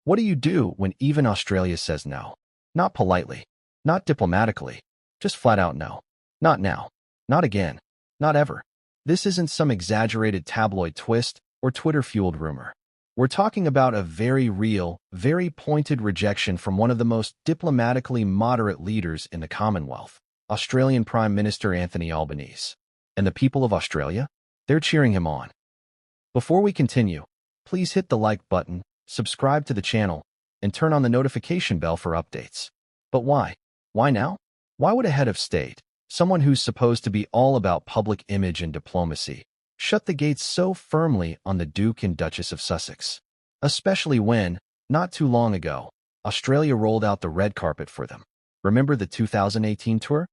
What do you do when even Australia says no? Not politely, not diplomatically, just flat out no. Not now. Not again. Not ever. This isn't some exaggerated tabloid twist or Twitter-fueled rumor. We're talking about a very real, very pointed rejection from one of the most diplomatically moderate leaders in the Commonwealth, Australian Prime Minister Anthony Albanese. And the people of Australia? They're cheering him on. Before we continue, please hit the like button, subscribe to the channel, and turn on the notification bell for updates. But why? Why now? Why would a head of state, someone who's supposed to be all about public image and diplomacy, shut the gates so firmly on the Duke and Duchess of Sussex? Especially when, not too long ago, Australia rolled out the red carpet for them. Remember the 2018 tour?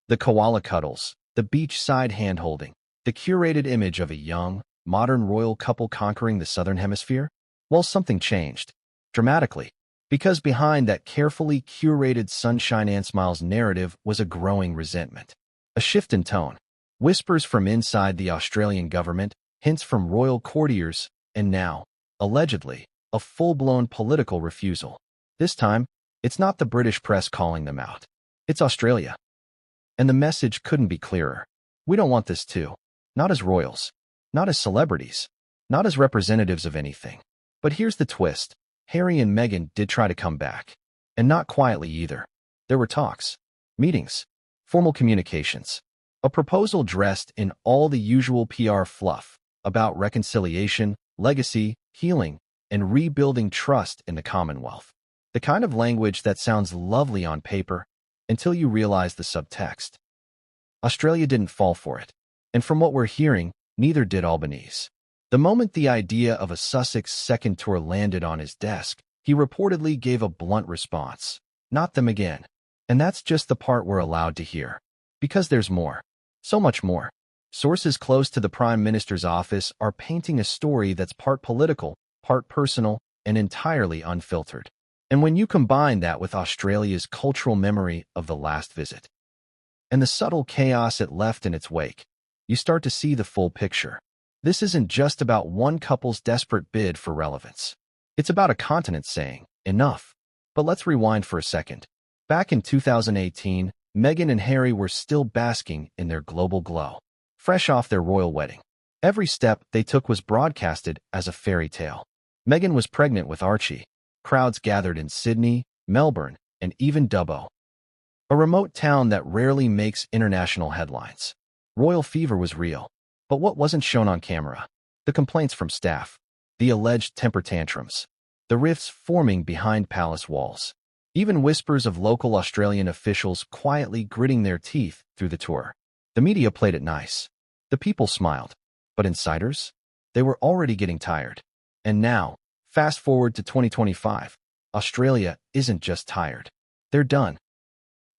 The koala cuddles, the beachside hand-holding, the curated image of a young, modern royal couple conquering the Southern Hemisphere? Well, something changed. Dramatically. Because behind that carefully curated sunshine and smiles narrative was a growing resentment. A shift in tone. Whispers from inside the Australian government, hints from royal courtiers, and now, allegedly, a full-blown political refusal. This time, it's not the British press calling them out. It's Australia. And the message couldn't be clearer. We don't want this too. Not as royals. Not as celebrities. Not as representatives of anything. But here's the twist. Harry and Meghan did try to come back. And not quietly either. There were talks, meetings, formal communications, a proposal dressed in all the usual PR fluff about reconciliation, legacy, healing, and rebuilding trust in the Commonwealth. The kind of language that sounds lovely on paper until you realize the subtext. Australia didn't fall for it. And from what we're hearing, neither did Albanese. The moment the idea of a Sussex second tour landed on his desk, he reportedly gave a blunt response. Not them again. And that's just the part we're allowed to hear. Because there's more. So much more. Sources close to the Prime Minister's office are painting a story that's part political, part personal, and entirely unfiltered. And when you combine that with Australia's cultural memory of the last visit, and the subtle chaos it left in its wake, you start to see the full picture. This isn't just about one couple's desperate bid for relevance. It's about a continent saying, enough. But let's rewind for a second. Back in 2018, Meghan and Harry were still basking in their global glow, fresh off their royal wedding. Every step they took was broadcasted as a fairy tale. Meghan was pregnant with Archie. Crowds gathered in Sydney, Melbourne, and even Dubbo, a remote town that rarely makes international headlines. Royal fever was real. But what wasn't shown on camera? The complaints from staff, the alleged temper tantrums, the rifts forming behind palace walls, even whispers of local Australian officials quietly gritting their teeth through the tour. The media played it nice. The people smiled. But insiders? They were already getting tired. And now, fast forward to 2025, Australia isn't just tired. They're done.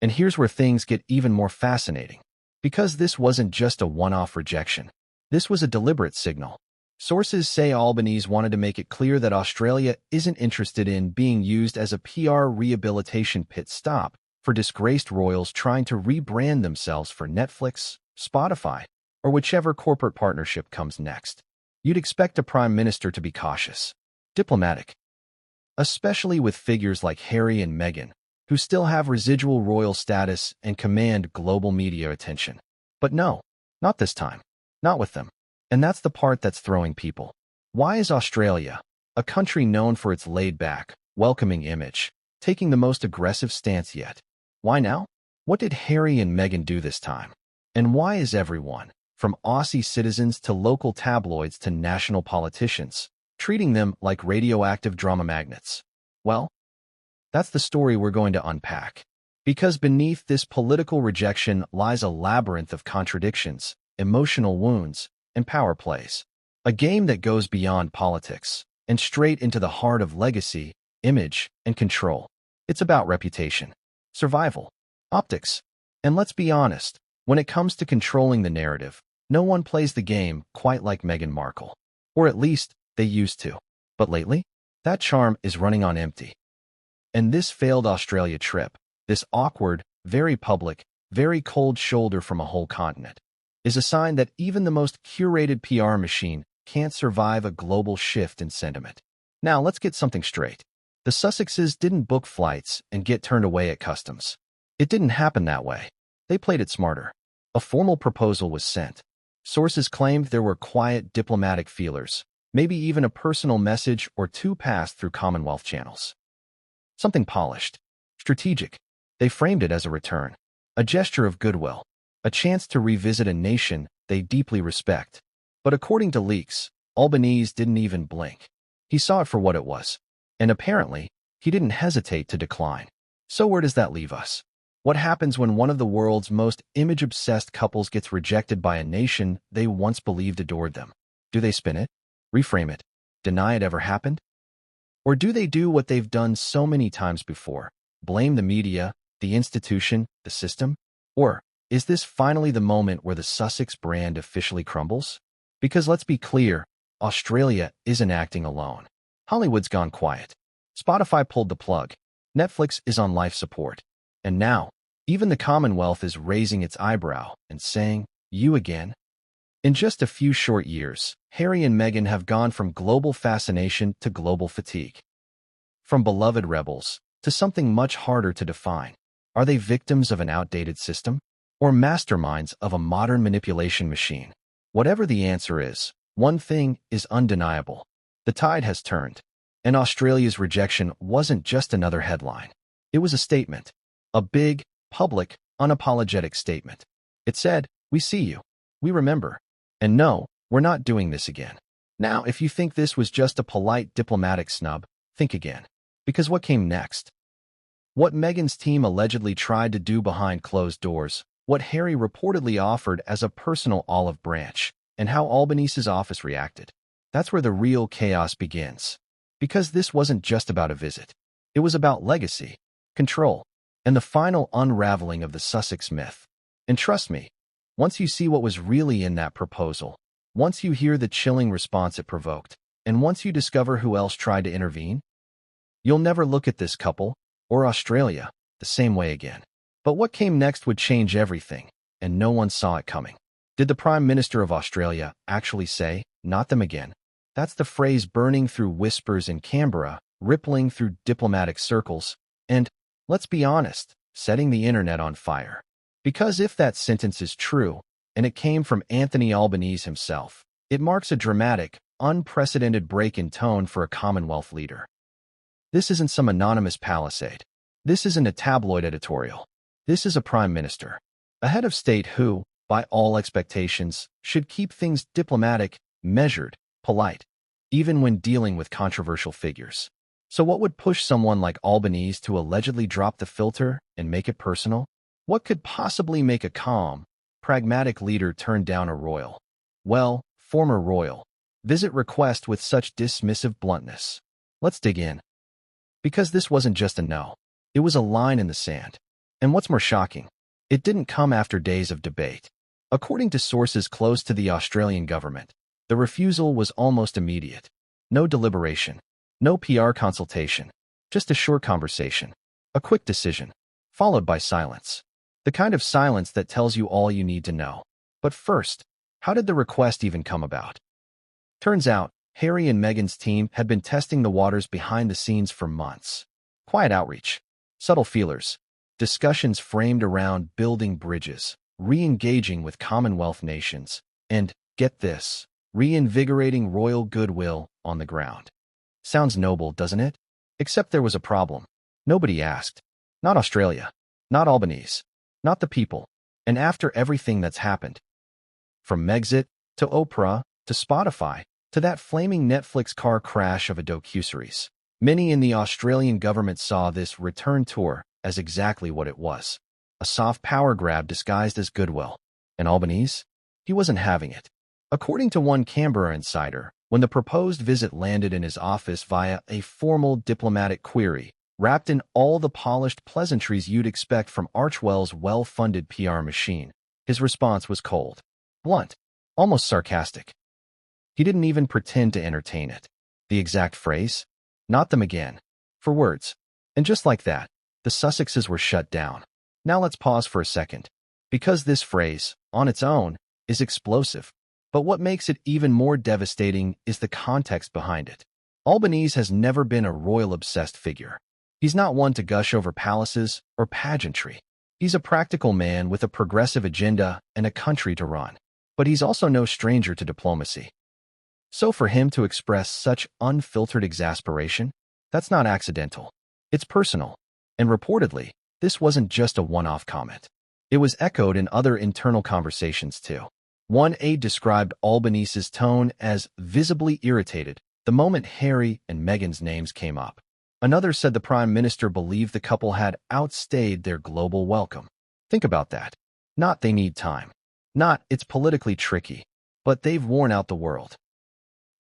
And here's where things get even more fascinating. Because this wasn't just a one-off rejection. This was a deliberate signal. Sources say Albanese wanted to make it clear that Australia isn't interested in being used as a PR rehabilitation pit stop for disgraced royals trying to rebrand themselves for Netflix, Spotify, or whichever corporate partnership comes next. You'd expect a prime minister to be cautious, diplomatic, especially with figures like Harry and Meghan, who still have residual royal status and command global media attention. But no, not this time. Not with them. And that's the part that's throwing people. Why is Australia, a country known for its laid-back, welcoming image, taking the most aggressive stance yet? Why now? What did Harry and Meghan do this time? And why is everyone, from Aussie citizens to local tabloids to national politicians, treating them like radioactive drama magnets? Well, that's the story we're going to unpack. Because beneath this political rejection lies a labyrinth of contradictions, emotional wounds, and power plays. A game that goes beyond politics and straight into the heart of legacy, image, and control. It's about reputation, survival, optics. And let's be honest, when it comes to controlling the narrative, no one plays the game quite like Meghan Markle. Or at least, they used to. But lately, that charm is running on empty. And this failed Australia trip, this awkward, very public, very cold shoulder from a whole continent, is a sign that even the most curated PR machine can't survive a global shift in sentiment. Now, let's get something straight. The Sussexes didn't book flights and get turned away at customs. It didn't happen that way. They played it smarter. A formal proposal was sent. Sources claimed there were quiet diplomatic feelers, maybe even a personal message or two passed through Commonwealth channels. Something polished, strategic. They framed it as a return, a gesture of goodwill, a chance to revisit a nation they deeply respect. But according to leaks, Albanese didn't even blink. He saw it for what it was, and apparently, he didn't hesitate to decline. So where does that leave us? What happens when one of the world's most image-obsessed couples gets rejected by a nation they once believed adored them? Do they spin it? Reframe it? Deny it ever happened? Or do they do what they've done so many times before? Blame the media, the institution, the system? Or is this finally the moment where the Sussex brand officially crumbles? Because let's be clear, Australia isn't acting alone. Hollywood's gone quiet. Spotify pulled the plug. Netflix is on life support. And now, even the Commonwealth is raising its eyebrow and saying, "You again?" In just a few short years, Harry and Meghan have gone from global fascination to global fatigue. From beloved rebels to something much harder to define. Are they victims of an outdated system? Or masterminds of a modern manipulation machine? Whatever the answer is, one thing is undeniable. The tide has turned, and Australia's rejection wasn't just another headline. It was a statement. A big, public, unapologetic statement. It said, "We see you. We remember. And no, we're not doing this again." Now, if you think this was just a polite diplomatic snub, think again. Because what came next? What Meghan's team allegedly tried to do behind closed doors, what Harry reportedly offered as a personal olive branch, and how Albanese's office reacted. That's where the real chaos begins. Because this wasn't just about a visit. It was about legacy, control, and the final unraveling of the Sussex myth. And trust me, once you see what was really in that proposal, once you hear the chilling response it provoked, and once you discover who else tried to intervene, you'll never look at this couple, or Australia, the same way again. But what came next would change everything, and no one saw it coming. Did the Prime Minister of Australia actually say, "Not them again"? That's the phrase burning through whispers in Canberra, rippling through diplomatic circles, and, let's be honest, setting the internet on fire. Because if that sentence is true, and it came from Anthony Albanese himself, it marks a dramatic, unprecedented break in tone for a Commonwealth leader. This isn't some anonymous palisade. This isn't a tabloid editorial. This is a prime minister, a head of state who, by all expectations, should keep things diplomatic, measured, polite, even when dealing with controversial figures. So what would push someone like Albanese to allegedly drop the filter and make it personal? What could possibly make a calm, pragmatic leader turn down a royal, well, former royal, visit request with such dismissive bluntness? Let's dig in. Because this wasn't just a no. It was a line in the sand. And what's more shocking, it didn't come after days of debate. According to sources close to the Australian government, the refusal was almost immediate. No deliberation. No PR consultation, just a short conversation, a quick decision, followed by silence. The kind of silence that tells you all you need to know. But first, how did the request even come about? Turns out, Harry and Meghan's team had been testing the waters behind the scenes for months. Quiet outreach, subtle feelers, discussions framed around building bridges, re-engaging with Commonwealth nations, and, get this, reinvigorating royal goodwill on the ground. Sounds noble, doesn't it? Except there was a problem. Nobody asked. Not Australia. Not Albanese. Not the people. And after everything that's happened, from Megxit, to Oprah, to Spotify, to that flaming Netflix car crash of a docuseries, many in the Australian government saw this return tour as exactly what it was. A soft power grab disguised as goodwill. And Albanese? He wasn't having it. According to one Canberra insider, when the proposed visit landed in his office via a formal diplomatic query, wrapped in all the polished pleasantries you'd expect from Archwell's well-funded PR machine, his response was cold, blunt, almost sarcastic. He didn't even pretend to entertain it. The exact phrase? Not them again. For words. And just like that, the Sussexes were shut down. Now let's pause for a second. Because this phrase, on its own, is explosive. But what makes it even more devastating is the context behind it. Albanese has never been a royal-obsessed figure. He's not one to gush over palaces or pageantry. He's a practical man with a progressive agenda and a country to run. But he's also no stranger to diplomacy. So for him to express such unfiltered exasperation, that's not accidental. It's personal. And reportedly, this wasn't just a one-off comment. It was echoed in other internal conversations too. One aide described Albanese's tone as visibly irritated the moment Harry and Meghan's names came up. Another said the Prime Minister believed the couple had outstayed their global welcome. Think about that. Not they need time. Not it's politically tricky. But they've worn out the world.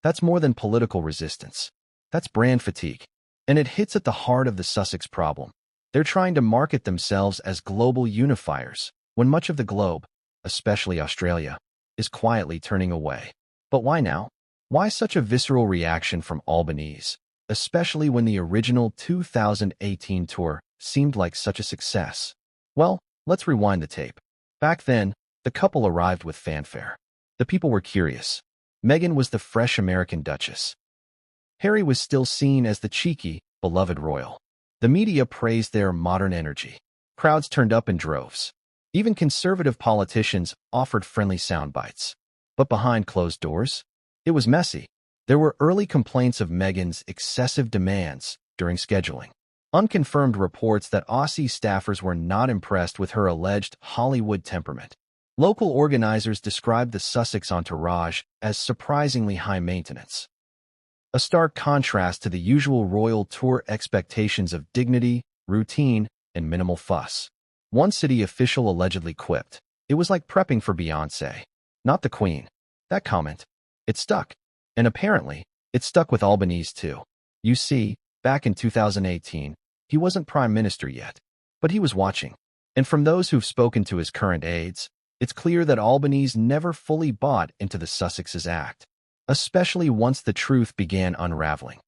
That's more than political resistance. That's brand fatigue. And it hits at the heart of the Sussex problem. They're trying to market themselves as global unifiers, when much of the globe, especially Australia, is quietly turning away. But why now? Why such a visceral reaction from Albanese, especially when the original 2018 tour seemed like such a success? Well, let's rewind the tape. Back then, the couple arrived with fanfare. The people were curious. Meghan was the fresh American Duchess. Harry was still seen as the cheeky, beloved royal. The media praised their modern energy. Crowds turned up in droves. Even conservative politicians offered friendly sound bites. But behind closed doors, it was messy. There were early complaints of Meghan's excessive demands during scheduling. Unconfirmed reports that Aussie staffers were not impressed with her alleged Hollywood temperament. Local organizers described the Sussex entourage as surprisingly high maintenance. A stark contrast to the usual royal tour expectations of dignity, routine, and minimal fuss. One city official allegedly quipped, "It was like prepping for Beyoncé, not the Queen." That comment, it stuck. And apparently, it stuck with Albanese too. You see, back in 2018, he wasn't Prime Minister yet, but he was watching. And from those who've spoken to his current aides, it's clear that Albanese never fully bought into the Sussexes act, especially once the truth began unraveling.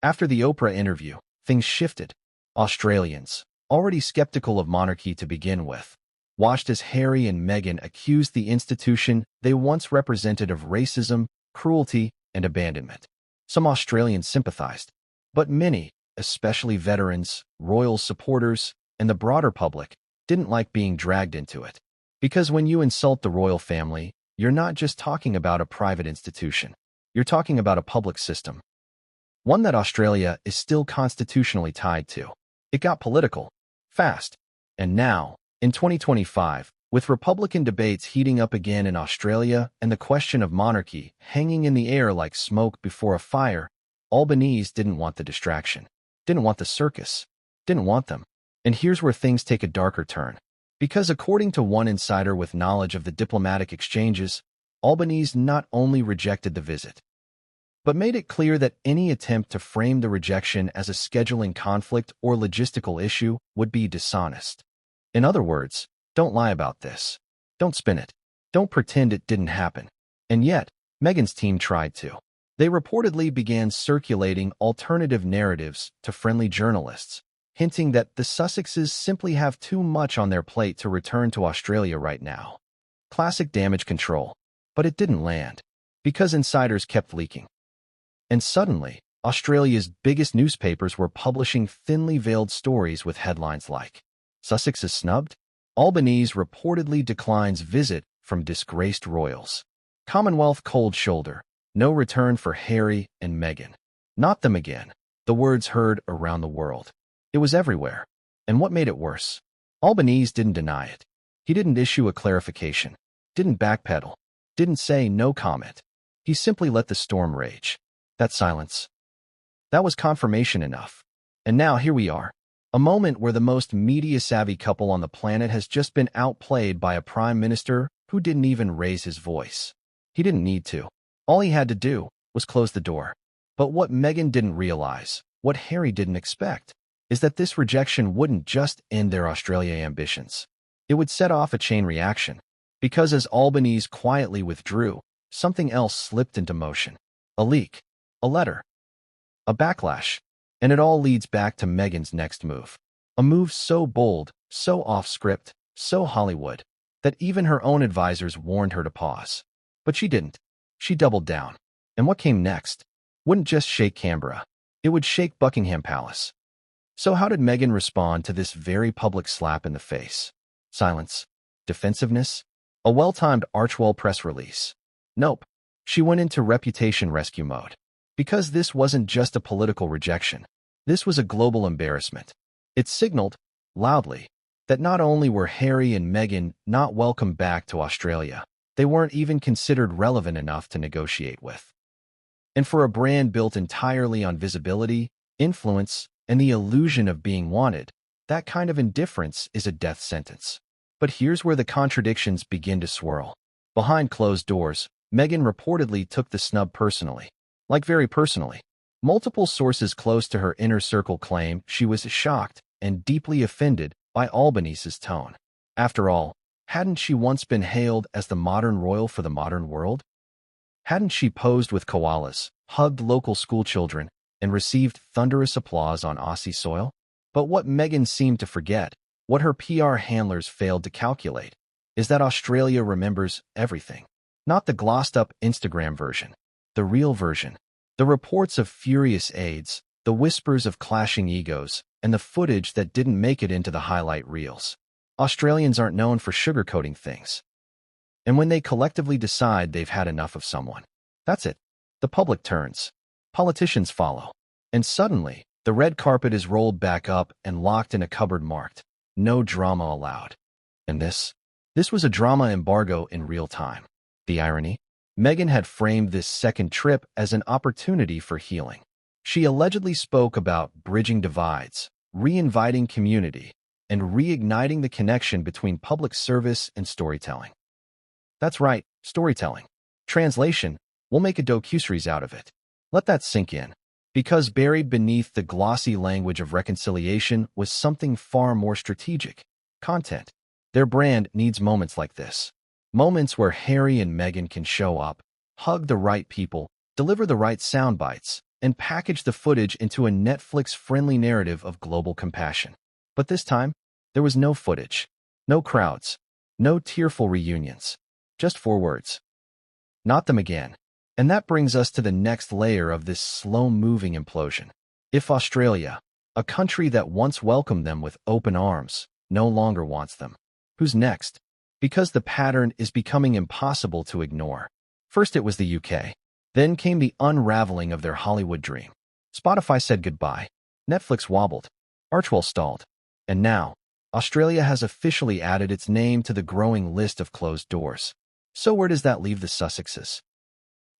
After the Oprah interview, things shifted. Australians, already skeptical of monarchy to begin with, watched as Harry and Meghan accused the institution they once represented of racism, cruelty, and abandonment. Some Australians sympathized, but many, especially veterans, royal supporters, and the broader public, didn't like being dragged into it. Because when you insult the royal family, you're not just talking about a private institution. You're talking about a public system. One that Australia is still constitutionally tied to. It got political, fast. And now, in 2025, with Republican debates heating up again in Australia and the question of monarchy hanging in the air like smoke before a fire, Albanese didn't want the distraction, didn't want the circus, didn't want them. And here's where things take a darker turn. Because according to one insider with knowledge of the diplomatic exchanges, Albanese not only rejected the visit, but made it clear that any attempt to frame the rejection as a scheduling conflict or logistical issue would be dishonest. In other words, don't lie about this. Don't spin it. Don't pretend it didn't happen. And yet, Meghan's team tried to. They reportedly began circulating alternative narratives to friendly journalists, hinting that the Sussexes simply have too much on their plate to return to Australia right now. Classic damage control. But it didn't land, because insiders kept leaking. And suddenly, Australia's biggest newspapers were publishing thinly veiled stories with headlines like, "Sussex is snubbed? Albanese reportedly declines visit from disgraced royals. Commonwealth cold shoulder. No return for Harry and Meghan." Not them again. The words heard around the world. It was everywhere. And what made it worse? Albanese didn't deny it. He didn't issue a clarification. Didn't backpedal. Didn't say no comment. He simply let the storm rage. That silence. That was confirmation enough. And now here we are. A moment where the most media-savvy couple on the planet has just been outplayed by a prime minister who didn't even raise his voice. He didn't need to. All he had to do was close the door. But what Meghan didn't realize, what Harry didn't expect, is that this rejection wouldn't just end their Australia ambitions. It would set off a chain reaction. Because as Albanese quietly withdrew, something else slipped into motion. A leak. A letter. A backlash. And it all leads back to Meghan's next move. A move so bold, so off-script, so Hollywood, that even her own advisors warned her to pause. But she didn't. She doubled down. And what came next? wouldn't just shake Canberra. It would shake Buckingham Palace. So how did Meghan respond to this very public slap in the face? Silence? Defensiveness? A well-timed Archewell press release? Nope. She went into reputation rescue mode. Because this wasn't just a political rejection. This was a global embarrassment. It signaled, loudly, that not only were Harry and Meghan not welcome back to Australia, they weren't even considered relevant enough to negotiate with. And for a brand built entirely on visibility, influence, and the illusion of being wanted, that kind of indifference is a death sentence. But here's where the contradictions begin to swirl. Behind closed doors, Meghan reportedly took the snub personally. Like very personally. Multiple sources close to her inner circle claim she was shocked and deeply offended by Albanese's tone. After all, hadn't she once been hailed as the modern royal for the modern world? Hadn't she posed with koalas, hugged local schoolchildren, and received thunderous applause on Aussie soil? But what Meghan seemed to forget, what her PR handlers failed to calculate, is that Australia remembers everything. Not the glossed-up Instagram version. The real version. The reports of furious aides, the whispers of clashing egos, and the footage that didn't make it into the highlight reels. Australians aren't known for sugarcoating things. And when they collectively decide they've had enough of someone, that's it. The public turns. Politicians follow. And suddenly, the red carpet is rolled back up and locked in a cupboard marked, "No drama allowed." And this was a drama embargo in real time. The irony? Meghan had framed this second trip as an opportunity for healing. She allegedly spoke about bridging divides, reinviting community, and reigniting the connection between public service and storytelling. That's right, storytelling. Translation, we'll make a docuseries out of it. Let that sink in. Because buried beneath the glossy language of reconciliation was something far more strategic. Content. Their brand needs moments like this. Moments where Harry and Meghan can show up, hug the right people, deliver the right sound bites, and package the footage into a Netflix-friendly narrative of global compassion. But this time, there was no footage, no crowds, no tearful reunions, just 4 words. Not them again. And that brings us to the next layer of this slow-moving implosion. If Australia, a country that once welcomed them with open arms, no longer wants them, who's next? Because the pattern is becoming impossible to ignore. First it was the UK. Then came the unraveling of their Hollywood dream. Spotify said goodbye. Netflix wobbled. Archewell stalled. And now, Australia has officially added its name to the growing list of closed doors. So where does that leave the Sussexes?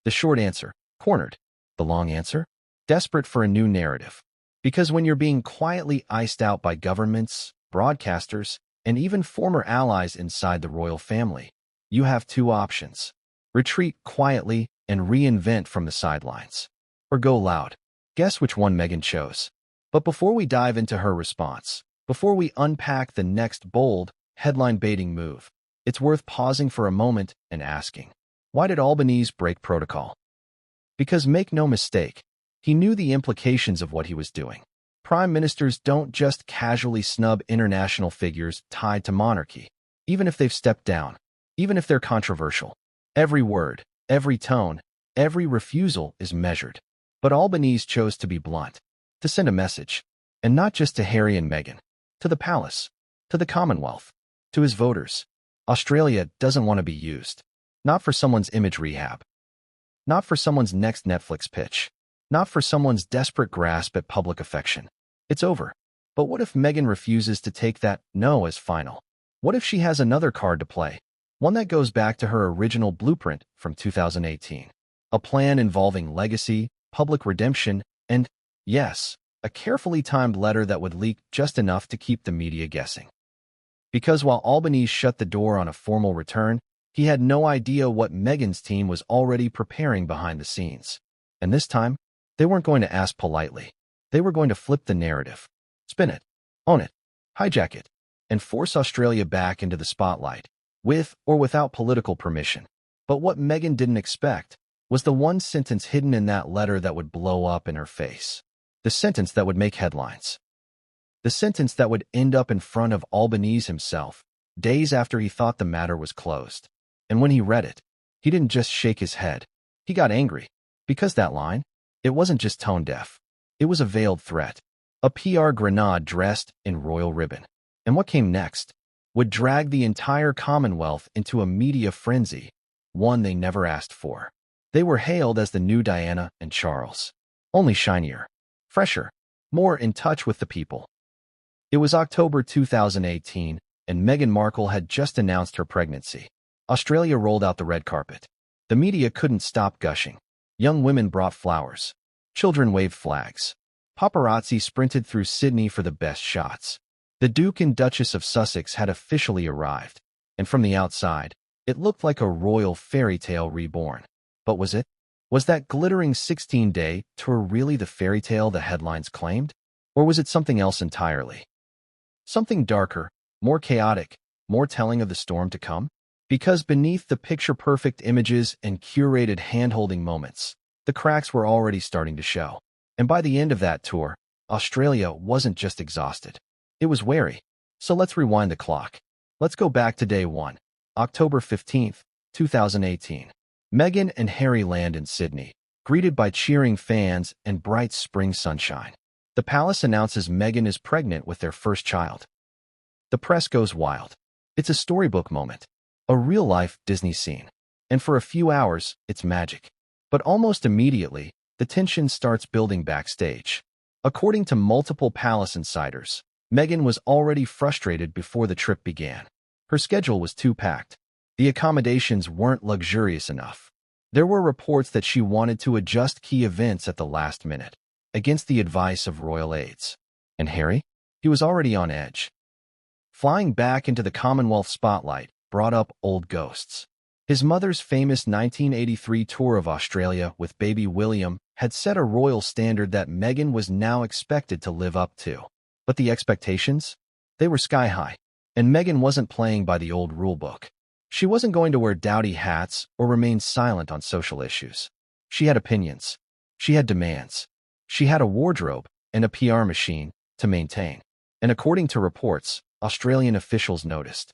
The short answer, cornered. The long answer, desperate for a new narrative. Because when you're being quietly iced out by governments, broadcasters, and even former allies inside the royal family, you have 2 options. Retreat quietly and reinvent from the sidelines. Or go loud. Guess which one Meghan chose. But before we dive into her response, before we unpack the next bold, headline-baiting move, it's worth pausing for a moment and asking, why did Albanese break protocol? Because make no mistake, he knew the implications of what he was doing. Prime ministers don't just casually snub international figures tied to monarchy, even if they've stepped down, even if they're controversial. Every word, every tone, every refusal is measured. But Albanese chose to be blunt, to send a message, and not just to Harry and Meghan, to the palace, to the Commonwealth, to his voters. Australia doesn't want to be used. Not for someone's image rehab. Not for someone's next Netflix pitch. Not for someone's desperate grasp at public affection. It's over. But what if Meghan refuses to take that no as final? What if she has another card to play? One that goes back to her original blueprint from 2018. A plan involving legacy, public redemption, and, yes, a carefully timed letter that would leak just enough to keep the media guessing. Because while Albanese shut the door on a formal return, he had no idea what Meghan's team was already preparing behind the scenes. And this time, they weren't going to ask politely. They were going to flip the narrative, spin it, own it, hijack it, and force Australia back into the spotlight, with or without political permission. But what Meghan didn't expect was the one sentence hidden in that letter that would blow up in her face. The sentence that would make headlines. The sentence that would end up in front of Albanese himself, days after he thought the matter was closed. And when he read it, he didn't just shake his head. He got angry. Because that line, It wasn't just tone-deaf. It was a veiled threat. A PR grenade dressed in royal ribbon. And what came next would drag the entire Commonwealth into a media frenzy, one they never asked for. They were hailed as the new Diana and Charles. Only shinier, fresher, more in touch with the people. It was October 2018, and Meghan Markle had just announced her pregnancy. Australia rolled out the red carpet. The media couldn't stop gushing. Young women brought flowers. Children waved flags. Paparazzi sprinted through Sydney for the best shots. The Duke and Duchess of Sussex had officially arrived, and from the outside, it looked like a royal fairy tale reborn. But was it? Was that glittering 16-day tour really the fairy tale the headlines claimed? Or was it something else entirely? Something darker, more chaotic, more telling of the storm to come? Because beneath the picture-perfect images and curated hand-holding moments, the cracks were already starting to show. And by the end of that tour, Australia wasn't just exhausted. It was wary. So let's rewind the clock. Let's go back to day 1, October 15th, 2018. Meghan and Harry land in Sydney, greeted by cheering fans and bright spring sunshine. The palace announces Meghan is pregnant with their first child. The press goes wild. It's a storybook moment, a real-life Disney scene. And for a few hours, it's magic. But almost immediately, the tension starts building backstage. According to multiple palace insiders, Meghan was already frustrated before the trip began. Her schedule was too packed. The accommodations weren't luxurious enough. There were reports that she wanted to adjust key events at the last minute, against the advice of royal aides. And Harry? He was already on edge. Flying back into the Commonwealth spotlight brought up old ghosts. His mother's famous 1983 tour of Australia with baby William had set a royal standard that Meghan was now expected to live up to. But the expectations? They were sky high. And Meghan wasn't playing by the old rulebook. She wasn't going to wear dowdy hats or remain silent on social issues. She had opinions. She had demands. She had a wardrobe and a PR machine to maintain. And according to reports, Australian officials noticed.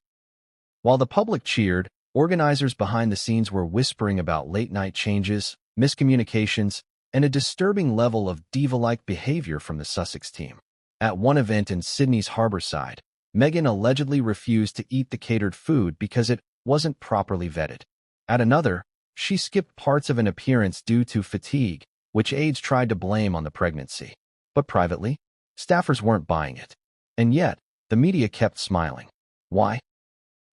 While the public cheered, organizers behind the scenes were whispering about late-night changes, miscommunications, and a disturbing level of diva-like behavior from the Sussex team. At one event in Sydney's Harbourside, Meghan allegedly refused to eat the catered food because it wasn't properly vetted. At another, she skipped parts of an appearance due to fatigue, which aides tried to blame on the pregnancy. But privately, staffers weren't buying it. And yet, the media kept smiling. Why?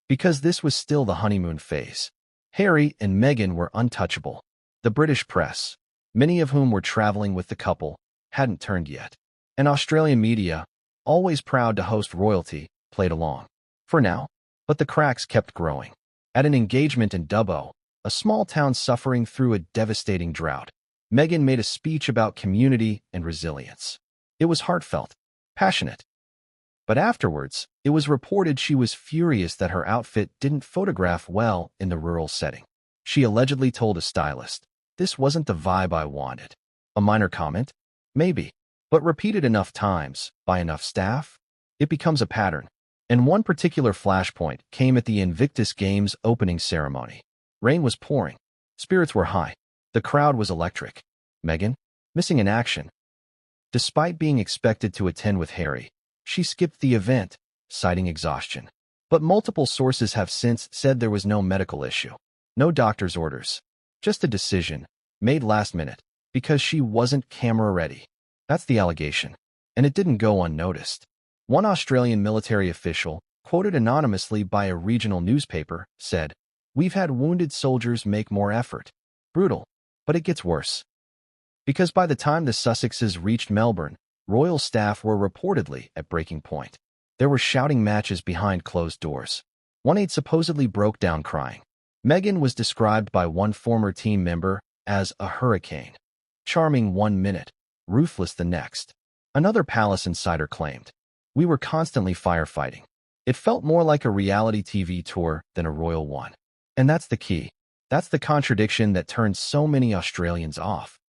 Because this was still the honeymoon phase. Harry and Meghan were untouchable. The British press, many of whom were traveling with the couple, hadn't turned yet. And Australian media, always proud to host royalty, played along. For now. But the cracks kept growing. At an engagement in Dubbo, a small town suffering through a devastating drought, Meghan made a speech about community and resilience. It was heartfelt, passionate. But afterwards, it was reported she was furious that her outfit didn't photograph well in the rural setting. She allegedly told a stylist, "This wasn't the vibe I wanted." A minor comment? Maybe. But repeated enough times, by enough staff, it becomes a pattern. And one particular flashpoint came at the Invictus Games opening ceremony. Rain was pouring. Spirits were high. The crowd was electric. Meghan, missing in action. Despite being expected to attend with Harry, she skipped the event, citing exhaustion. But multiple sources have since said there was no medical issue. No doctor's orders. Just a decision, made last minute, because she wasn't camera ready. That's the allegation. And it didn't go unnoticed. One Australian military official, quoted anonymously by a regional newspaper, said, "We've had wounded soldiers make more effort." Brutal. But it gets worse. Because by the time the Sussexes reached Melbourne, royal staff were reportedly at breaking point. There were shouting matches behind closed doors. One aide supposedly broke down crying. Meghan was described by one former team member as a hurricane. Charming 1 minute, ruthless the next. Another palace insider claimed, "We were constantly firefighting. It felt more like a reality TV tour than a royal one." And that's the key. That's the contradiction that turned so many Australians off.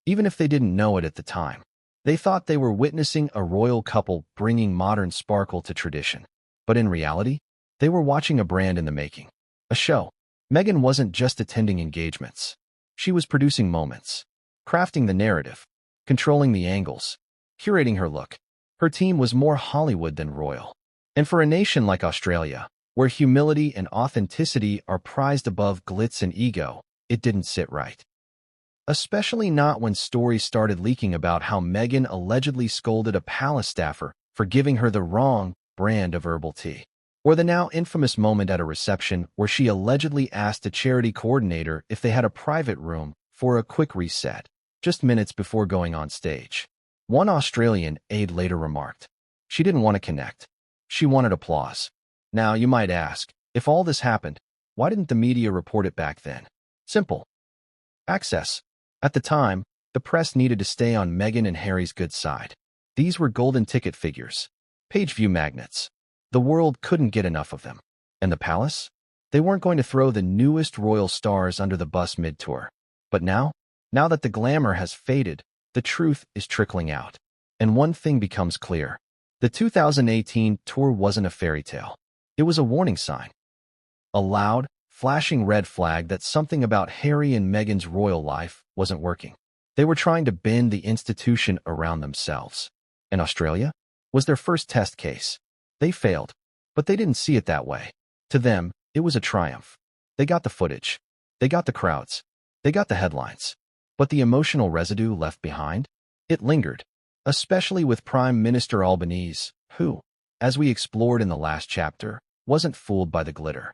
Even if they didn't know it at the time, they thought they were witnessing a royal couple bringing modern sparkle to tradition. But in reality, they were watching a brand in the making. A show. Meghan wasn't just attending engagements. She was producing moments. crafting the narrative, controlling the angles, curating her look. Her team was more Hollywood than royal. And for a nation like Australia, where humility and authenticity are prized above glitz and ego, it didn't sit right. Especially not when stories started leaking about how Meghan allegedly scolded a palace staffer for giving her the wrong brand of herbal tea. Or the now infamous moment at a reception where she allegedly asked a charity coordinator if they had a private room for a quick reset, just minutes before going on stage. One Australian aide later remarked, "She didn't want to connect. She wanted applause." Now, you might ask, if all this happened, why didn't the media report it back then? Simple. Access. At the time, the press needed to stay on Meghan and Harry's good side. These were golden ticket figures, page view magnets. The world couldn't get enough of them. And the palace? They weren't going to throw the newest royal stars under the bus mid-tour. But now that the glamour has faded, the truth is trickling out. And one thing becomes clear. The 2018 tour wasn't a fairy tale. It was a warning sign. A loud, flashing red flag that something about Harry and Meghan's royal life wasn't working. They were trying to bend the institution around themselves. And Australia was their first test case. They failed, but they didn't see it that way. To them, it was a triumph. They got the footage. They got the crowds. They got the headlines. But the emotional residue left behind? It lingered, especially with Prime Minister Albanese, who, as we explored in the last chapter, wasn't fooled by the glitter.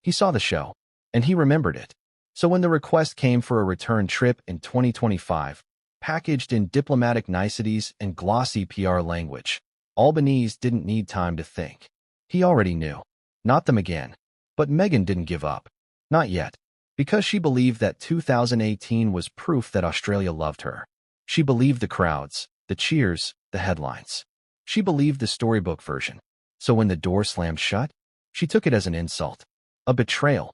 He saw the show, and he remembered it. So when the request came for a return trip in 2025, packaged in diplomatic niceties and glossy PR language, Albanese didn't need time to think. He already knew. Not them again. But Meghan didn't give up. Not yet. Because she believed that 2018 was proof that Australia loved her. She believed the crowds, the cheers, the headlines. She believed the storybook version. So when the door slammed shut, she took it as an insult, a betrayal.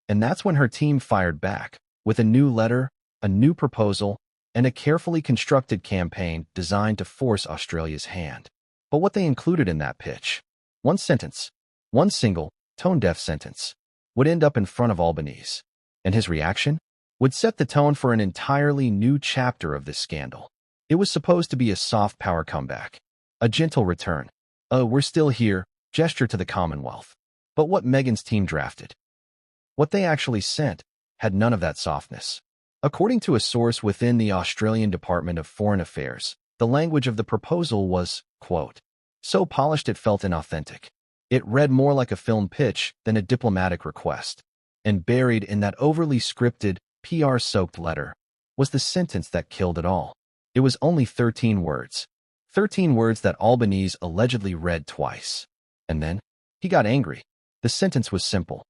And that's when her team fired back, with a new letter, a new proposal, and a carefully constructed campaign designed to force Australia's hand. But what they included in that pitch, one sentence, one single, tone-deaf sentence, would end up in front of Albanese. And his reaction would set the tone for an entirely new chapter of this scandal. It was supposed to be a soft power comeback, a gentle return, a "we're still here" gesture to the Commonwealth. But what Meghan's team drafted, what they actually sent, had none of that softness. According to a source within the Australian Department of Foreign Affairs, the language of the proposal was, quote, so polished it felt inauthentic. It read more like a film pitch than a diplomatic request. And buried in that overly scripted, PR-soaked letter was the sentence that killed it all. It was only 13 words. 13 words that Albanese allegedly read twice. And then, he got angry. The sentence was simple.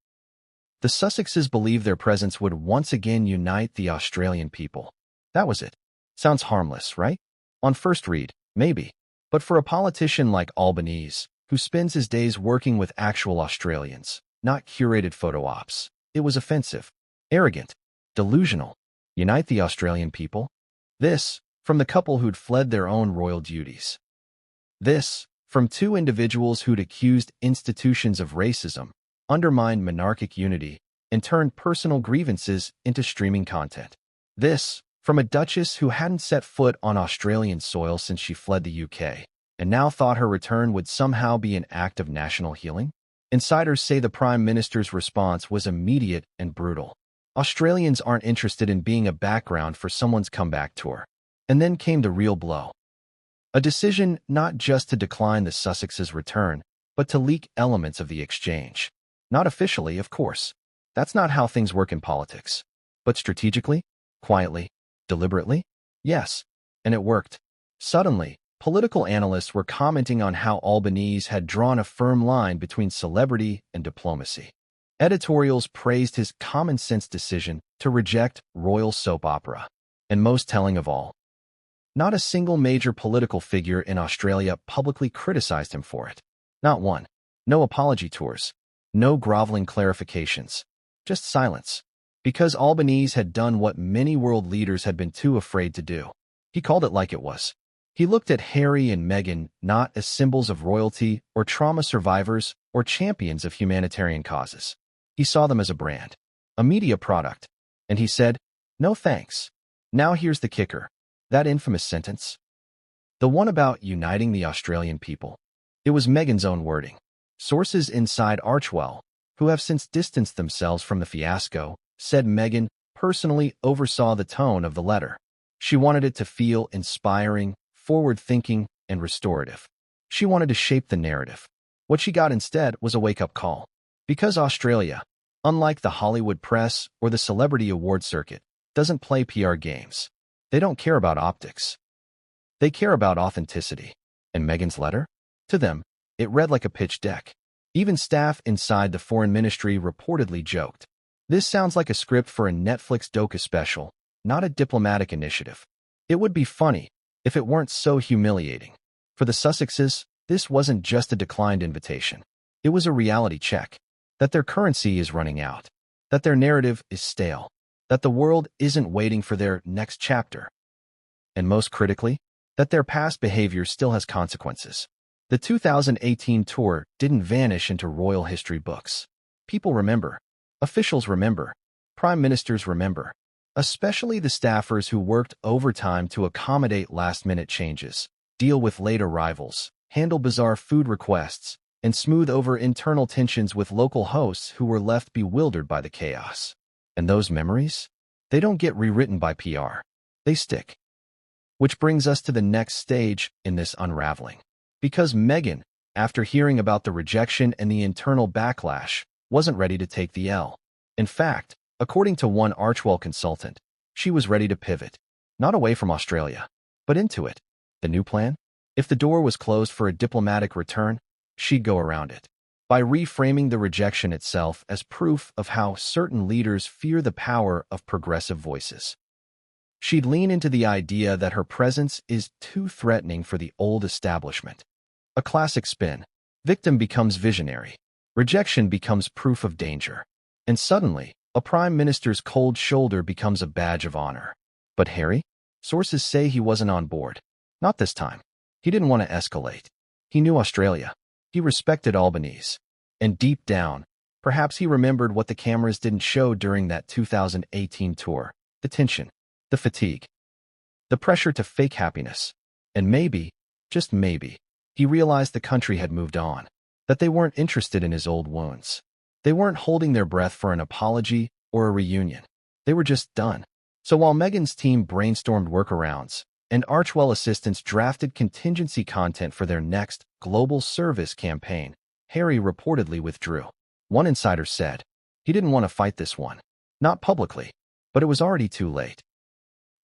The Sussexes believed their presence would once again unite the Australian people. That was it. Sounds harmless, right? On first read, maybe. But for a politician like Albanese, who spends his days working with actual Australians, not curated photo ops, it was offensive, arrogant, delusional. Unite the Australian people? This, from the couple who'd fled their own royal duties. This, from two individuals who'd accused institutions of racism, undermined monarchic unity, and turned personal grievances into streaming content. This, from a duchess who hadn't set foot on Australian soil since she fled the UK, and now thought her return would somehow be an act of national healing? Insiders say the Prime Minister's response was immediate and brutal. Australians aren't interested in being a background for someone's comeback tour. And then came the real blow. A decision not just to decline the Sussexes' return, but to leak elements of the exchange. Not officially, of course. That's not how things work in politics. But strategically, quietly, deliberately? Yes. And it worked. Suddenly, political analysts were commenting on how Albanese had drawn a firm line between celebrity and diplomacy. Editorials praised his common-sense decision to reject royal soap opera. And most telling of all, not a single major political figure in Australia publicly criticized him for it. Not one. No apology tours. No groveling clarifications. Just silence. Because Albanese had done what many world leaders had been too afraid to do. He called it like it was. He looked at Harry and Meghan not as symbols of royalty or trauma survivors or champions of humanitarian causes. He saw them as a brand, a media product. And he said, no thanks. Now here's the kicker. That infamous sentence. The one about uniting the Australian people. It was Meghan's own wording. Sources inside Archewell, who have since distanced themselves from the fiasco, said Meghan personally oversaw the tone of the letter. She wanted it to feel inspiring, forward-thinking, and restorative. She wanted to shape the narrative. What she got instead was a wake-up call. Because Australia, unlike the Hollywood press or the celebrity award circuit, doesn't play PR games. They don't care about optics. They care about authenticity. And Meghan's letter? To them, it read like a pitch deck. Even staff inside the foreign ministry reportedly joked. This sounds like a script for a Netflix docu special, not a diplomatic initiative. It would be funny if it weren't so humiliating. For the Sussexes, this wasn't just a declined invitation. It was a reality check. That their currency is running out. That their narrative is stale. That the world isn't waiting for their next chapter. And most critically, that their past behavior still has consequences. The 2018 tour didn't vanish into royal history books. People remember. Officials remember. Prime ministers remember. Especially the staffers who worked overtime to accommodate last-minute changes, deal with late arrivals, handle bizarre food requests, and smooth over internal tensions with local hosts who were left bewildered by the chaos. And those memories? They don't get rewritten by PR. They stick. Which brings us to the next stage in this unraveling. Because Meghan, after hearing about the rejection and the internal backlash, wasn't ready to take the L. In fact, according to one Archewell consultant, she was ready to pivot, not away from Australia, but into it. The new plan? If the door was closed for a diplomatic return, she'd go around it by reframing the rejection itself as proof of how certain leaders fear the power of progressive voices. She'd lean into the idea that her presence is too threatening for the old establishment. A classic spin. Victim becomes visionary. Rejection becomes proof of danger. And suddenly, a prime minister's cold shoulder becomes a badge of honor. But Harry? Sources say he wasn't on board. Not this time. He didn't want to escalate. He knew Australia. He respected Albanese. And deep down, perhaps he remembered what the cameras didn't show during that 2018 tour. The tension. The fatigue. The pressure to fake happiness. And maybe, just maybe, he realized the country had moved on. That they weren't interested in his old wounds. They weren't holding their breath for an apology or a reunion. They were just done. So while Meghan's team brainstormed workarounds, and Archewell assistants drafted contingency content for their next global service campaign, Harry reportedly withdrew. One insider said, he didn't want to fight this one. Not publicly, but it was already too late.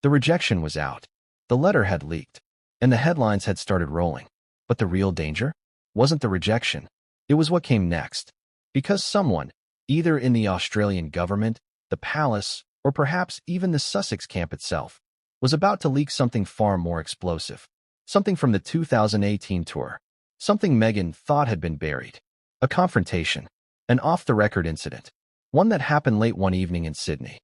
The rejection was out. The letter had leaked, and the headlines had started rolling. But the real danger wasn't the rejection. It was what came next. Because someone, either in the Australian government, the palace, or perhaps even the Sussex camp itself, was about to leak something far more explosive. Something from the 2018 tour. Something Meghan thought had been buried. A confrontation. An off-the-record incident. One that happened late one evening in Sydney.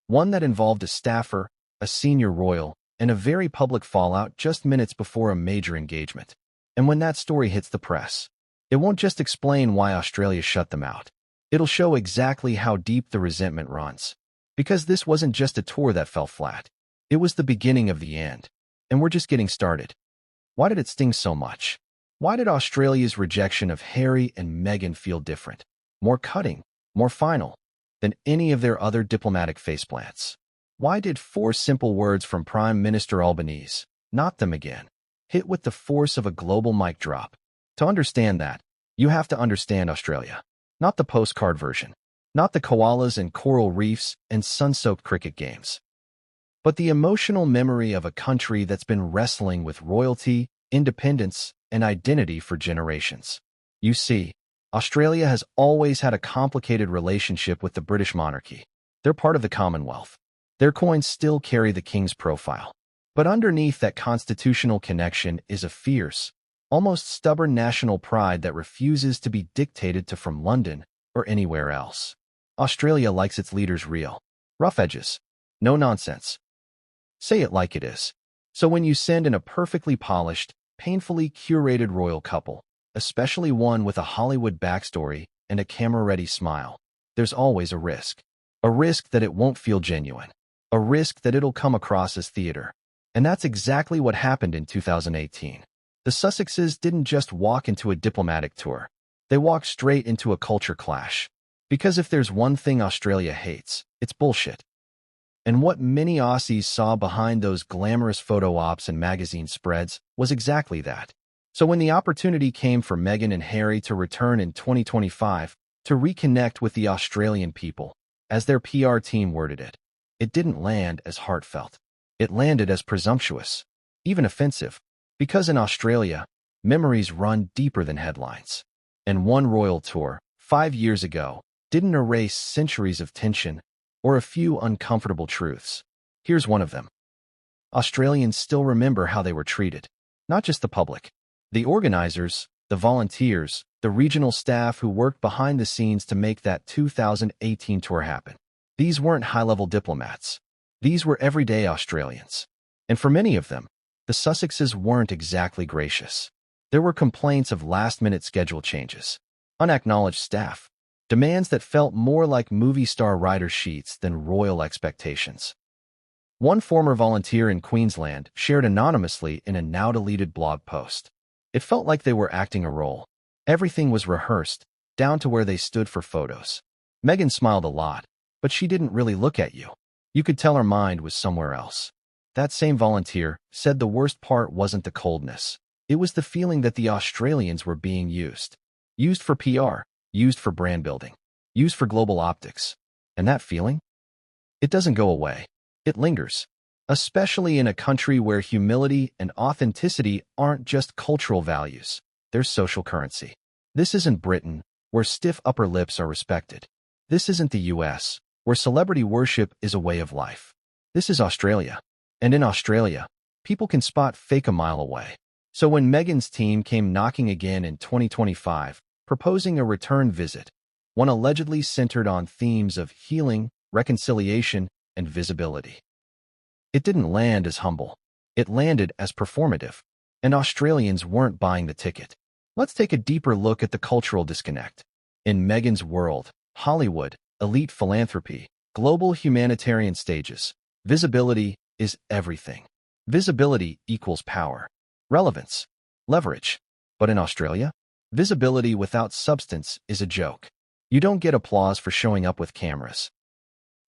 One that involved a staffer, a senior royal, and a very public fallout just minutes before a major engagement. And when that story hits the press, it won't just explain why Australia shut them out. It'll show exactly how deep the resentment runs. Because this wasn't just a tour that fell flat. It was the beginning of the end. And we're just getting started. Why did it sting so much? Why did Australia's rejection of Harry and Meghan feel different, more cutting, more final, than any of their other diplomatic faceplants? Why did 4 simple words from Prime Minister Albanese, not them again, hit with the force of a global mic drop? To understand that, you have to understand Australia. Not the postcard version. Not the koalas and coral reefs and sun-soaked cricket games. But the emotional memory of a country that's been wrestling with royalty, independence, and identity for generations. You see, Australia has always had a complicated relationship with the British monarchy. They're part of the Commonwealth. Their coins still carry the king's profile. But underneath that constitutional connection is a fierce, almost stubborn national pride that refuses to be dictated to from London or anywhere else. Australia likes its leaders real. Rough edges. No nonsense. Say it like it is. So when you send in a perfectly polished, painfully curated royal couple, especially one with a Hollywood backstory and a camera-ready smile, there's always a risk. A risk that it won't feel genuine. a risk that it'll come across as theater. And that's exactly what happened in 2018. The Sussexes didn't just walk into a diplomatic tour. They walked straight into a culture clash. Because if there's one thing Australia hates, it's bullshit. And what many Aussies saw behind those glamorous photo ops and magazine spreads was exactly that. So when the opportunity came for Meghan and Harry to return in 2025 to reconnect with the Australian people, as their PR team worded it, it didn't land as heartfelt. It landed as presumptuous, even offensive, because in Australia, memories run deeper than headlines. And one royal tour, 5 years ago, didn't erase centuries of tension or a few uncomfortable truths. Here's one of them. Australians still remember how they were treated. Not just the public. The organizers, the volunteers, the regional staff who worked behind the scenes to make that 2018 tour happen. These weren't high-level diplomats. These were everyday Australians. And for many of them, the Sussexes weren't exactly gracious. There were complaints of last-minute schedule changes, unacknowledged staff, demands that felt more like movie star writer sheets than royal expectations. One former volunteer in Queensland shared anonymously in a now-deleted blog post. It felt like they were acting a role. Everything was rehearsed, down to where they stood for photos. Meghan smiled a lot, but she didn't really look at you. You could tell her mind was somewhere else. That same volunteer said the worst part wasn't the coldness. It was the feeling that the Australians were being used. Used for PR, used for brand building, used for global optics. And that feeling? It doesn't go away. It lingers. Especially in a country where humility and authenticity aren't just cultural values, they're social currency. This isn't Britain, where stiff upper lips are respected. This isn't the US, where celebrity worship is a way of life. This is Australia. And in Australia, people can spot fake a mile away. So when Meghan's team came knocking again in 2025, proposing a return visit, one allegedly centered on themes of healing, reconciliation, and visibility, it didn't land as humble. It landed as performative. And Australians weren't buying the ticket. Let's take a deeper look at the cultural disconnect. In Meghan's world, Hollywood, elite philanthropy, global humanitarian stages, visibility is everything. Visibility equals power, relevance, leverage. But in Australia, visibility without substance is a joke. You don't get applause for showing up with cameras.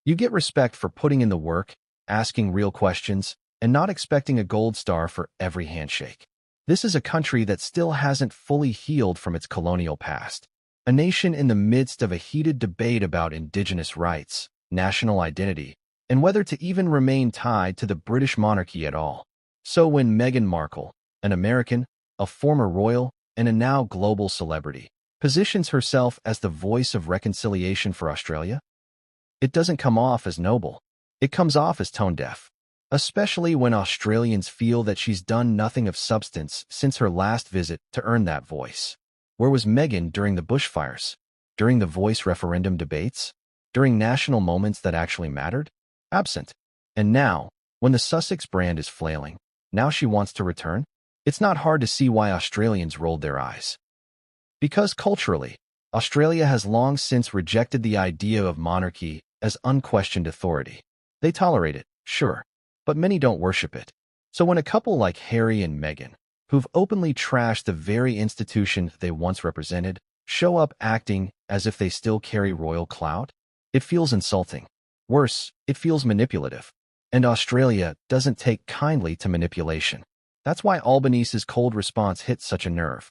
You get respect for putting in the work, asking real questions, and not expecting a gold star for every handshake. This is a country that still hasn't fully healed from its colonial past. A nation in the midst of a heated debate about indigenous rights, national identity, and whether to even remain tied to the British monarchy at all. So when Meghan Markle, an American, a former royal, and a now global celebrity, positions herself as the voice of reconciliation for Australia, it doesn't come off as noble. It comes off as tone-deaf, especially when Australians feel that she's done nothing of substance since her last visit to earn that voice. Where was Meghan during the bushfires? During the voice referendum debates? During national moments that actually mattered? Absent. And now, when the Sussex brand is flailing, now she wants to return? It's not hard to see why Australians rolled their eyes. Because culturally, Australia has long since rejected the idea of monarchy as unquestioned authority. They tolerate it, sure, but many don't worship it. So when a couple like Harry and Meghan, who've openly trashed the very institution they once represented, show up acting as if they still carry royal clout, it feels insulting. Worse, it feels manipulative. And Australia doesn't take kindly to manipulation. That's why Albanese's cold response hit such a nerve.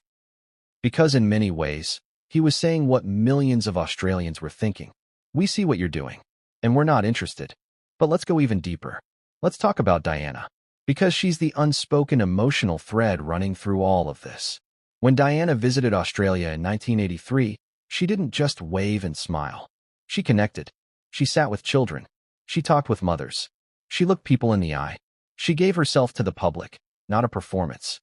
Because in many ways, he was saying what millions of Australians were thinking. We see what you're doing, and we're not interested. But let's go even deeper. Let's talk about Diana, because she's the unspoken emotional thread running through all of this. When Diana visited Australia in 1983, she didn't just wave and smile. She connected. She sat with children. She talked with mothers. She looked people in the eye. She gave herself to the public, not a performance.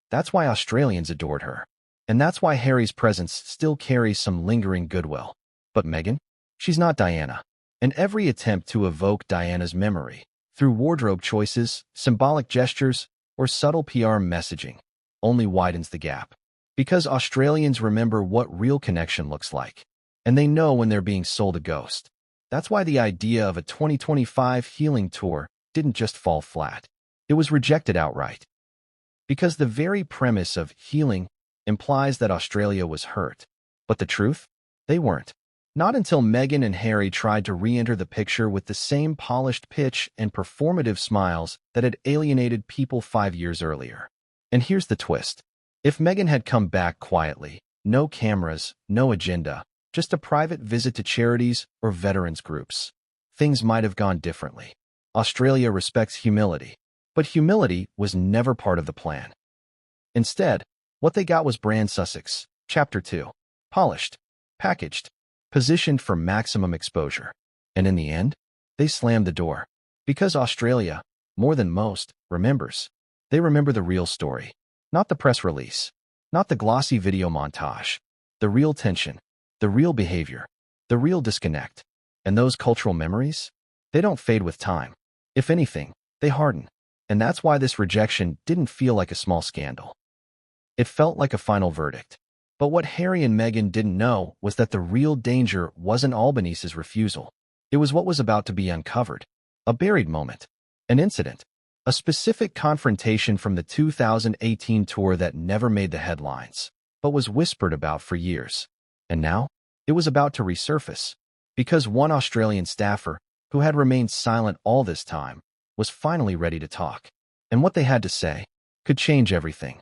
That's why Australians adored her. And that's why Harry's presence still carries some lingering goodwill. But Meghan? She's not Diana. And every attempt to evoke Diana's memory, through wardrobe choices, symbolic gestures, or subtle PR messaging, only widens the gap. Because Australians remember what real connection looks like. And they know when they're being sold a ghost. That's why the idea of a 2025 healing tour didn't just fall flat. It was rejected outright. Because the very premise of healing implies that Australia was hurt. But the truth? They weren't. Not until Meghan and Harry tried to re-enter the picture with the same polished pitch and performative smiles that had alienated people 5 years earlier. And here's the twist. If Meghan had come back quietly, no cameras, no agenda, just a private visit to charities or veterans groups, things might have gone differently. Australia respects humility, but humility was never part of the plan. Instead, what they got was brand Sussex, Chapter 2. Polished, packaged, positioned for maximum exposure. And in the end, they slammed the door. Because Australia, more than most, remembers. They remember the real story. Not the press release. Not the glossy video montage. The real tension. The real behavior. The real disconnect. And those cultural memories? They don't fade with time. If anything, they harden. And that's why this rejection didn't feel like a small scandal. It felt like a final verdict. But what Harry and Meghan didn't know was that the real danger wasn't Albanese's refusal. It was what was about to be uncovered. A buried moment. An incident. A specific confrontation from the 2018 tour that never made the headlines, but was whispered about for years. And now, it was about to resurface. Because one Australian staffer, who had remained silent all this time, was finally ready to talk. And what they had to say could change everything.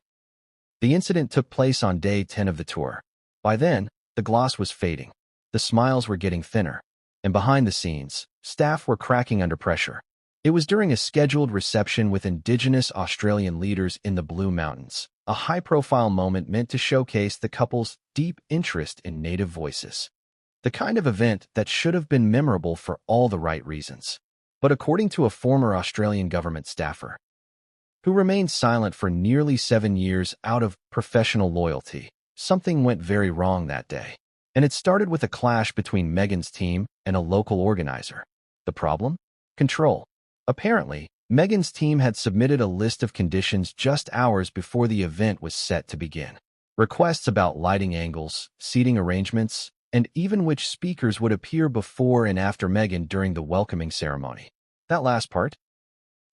The incident took place on day 10 of the tour. By then, the gloss was fading. The smiles were getting thinner. And behind the scenes, staff were cracking under pressure. It was during a scheduled reception with Indigenous Australian leaders in the Blue Mountains, a high-profile moment meant to showcase the couple's deep interest in Native voices. The kind of event that should have been memorable for all the right reasons. But according to a former Australian government staffer, who remained silent for nearly 7 years out of professional loyalty, something went very wrong that day. And it started with a clash between Meghan's team and a local organizer. The problem? Control. Apparently, Meghan's team had submitted a list of conditions just hours before the event was set to begin. Requests about lighting angles, seating arrangements, and even which speakers would appear before and after Meghan during the welcoming ceremony. That last part?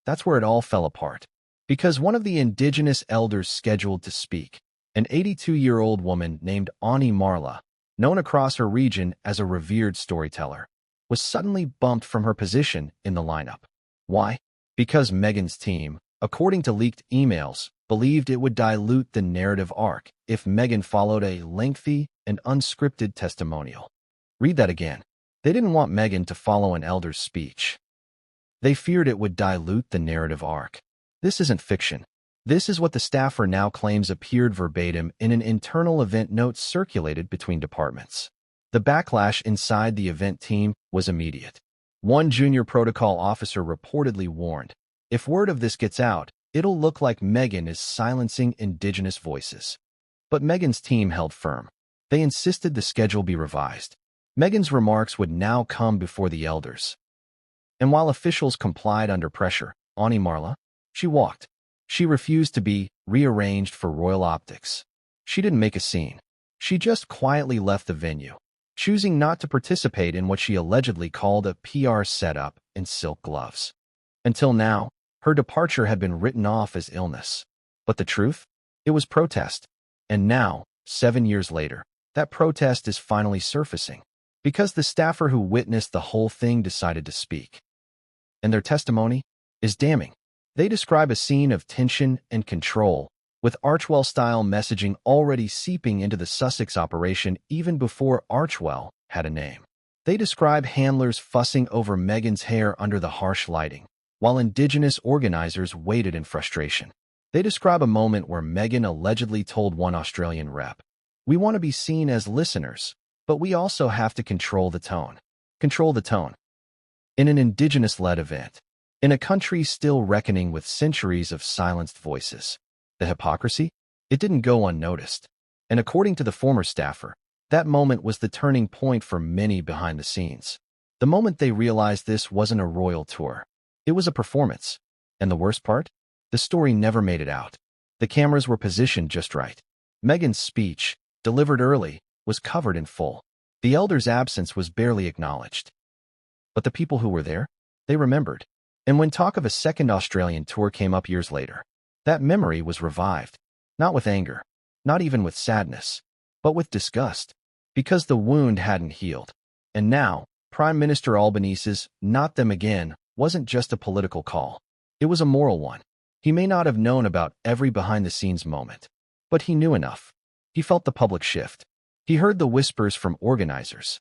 That's where it all fell apart. Because one of the Indigenous elders scheduled to speak, an 82-year-old woman named Ani Marla, known across her region as a revered storyteller, was suddenly bumped from her position in the lineup. Why? Because Meghan's team, according to leaked emails, believed it would dilute the narrative arc if Meghan followed a lengthy and unscripted testimonial. Read that again. They didn't want Meghan to follow an elder's speech. They feared it would dilute the narrative arc. This isn't fiction. This is what the staffer now claims appeared verbatim in an internal event note circulated between departments. The backlash inside the event team was immediate. One junior protocol officer reportedly warned, if word of this gets out, it'll look like Meghan is silencing Indigenous voices. But Meghan's team held firm. They insisted the schedule be revised. Meghan's remarks would now come before the elders. And while officials complied under pressure, Ani Marla, she walked. She refused to be rearranged for royal optics. She didn't make a scene. She just quietly left the venue, choosing not to participate in what she allegedly called a PR setup in silk gloves. Until now, her departure had been written off as illness. But the truth? It was protest. And now, 7 years later, that protest is finally surfacing. Because the staffer who witnessed the whole thing decided to speak. And their testimony is damning. They describe a scene of tension and control, with Archwell-style messaging already seeping into the Sussex operation even before Archwell had a name. They describe handlers fussing over Meghan's hair under the harsh lighting, while Indigenous organizers waited in frustration. They describe a moment where Meghan allegedly told one Australian rep, "We want to be seen as listeners, but we also have to control the tone." Control the tone. In an Indigenous-led event. In a country still reckoning with centuries of silenced voices. The hypocrisy? It didn't go unnoticed. And according to the former staffer, that moment was the turning point for many behind the scenes. The moment they realized this wasn't a royal tour. It was a performance. And the worst part? The story never made it out. The cameras were positioned just right. Meghan's speech, delivered early, was covered in full. The elder's absence was barely acknowledged. But the people who were there, they remembered. And when talk of a second Australian tour came up years later, that memory was revived, not with anger, not even with sadness, but with disgust, because the wound hadn't healed. And now, Prime Minister Albanese's "not them again" wasn't just a political call. It was a moral one. He may not have known about every behind-the-scenes moment, but he knew enough. He felt the public shift. He heard the whispers from organizers.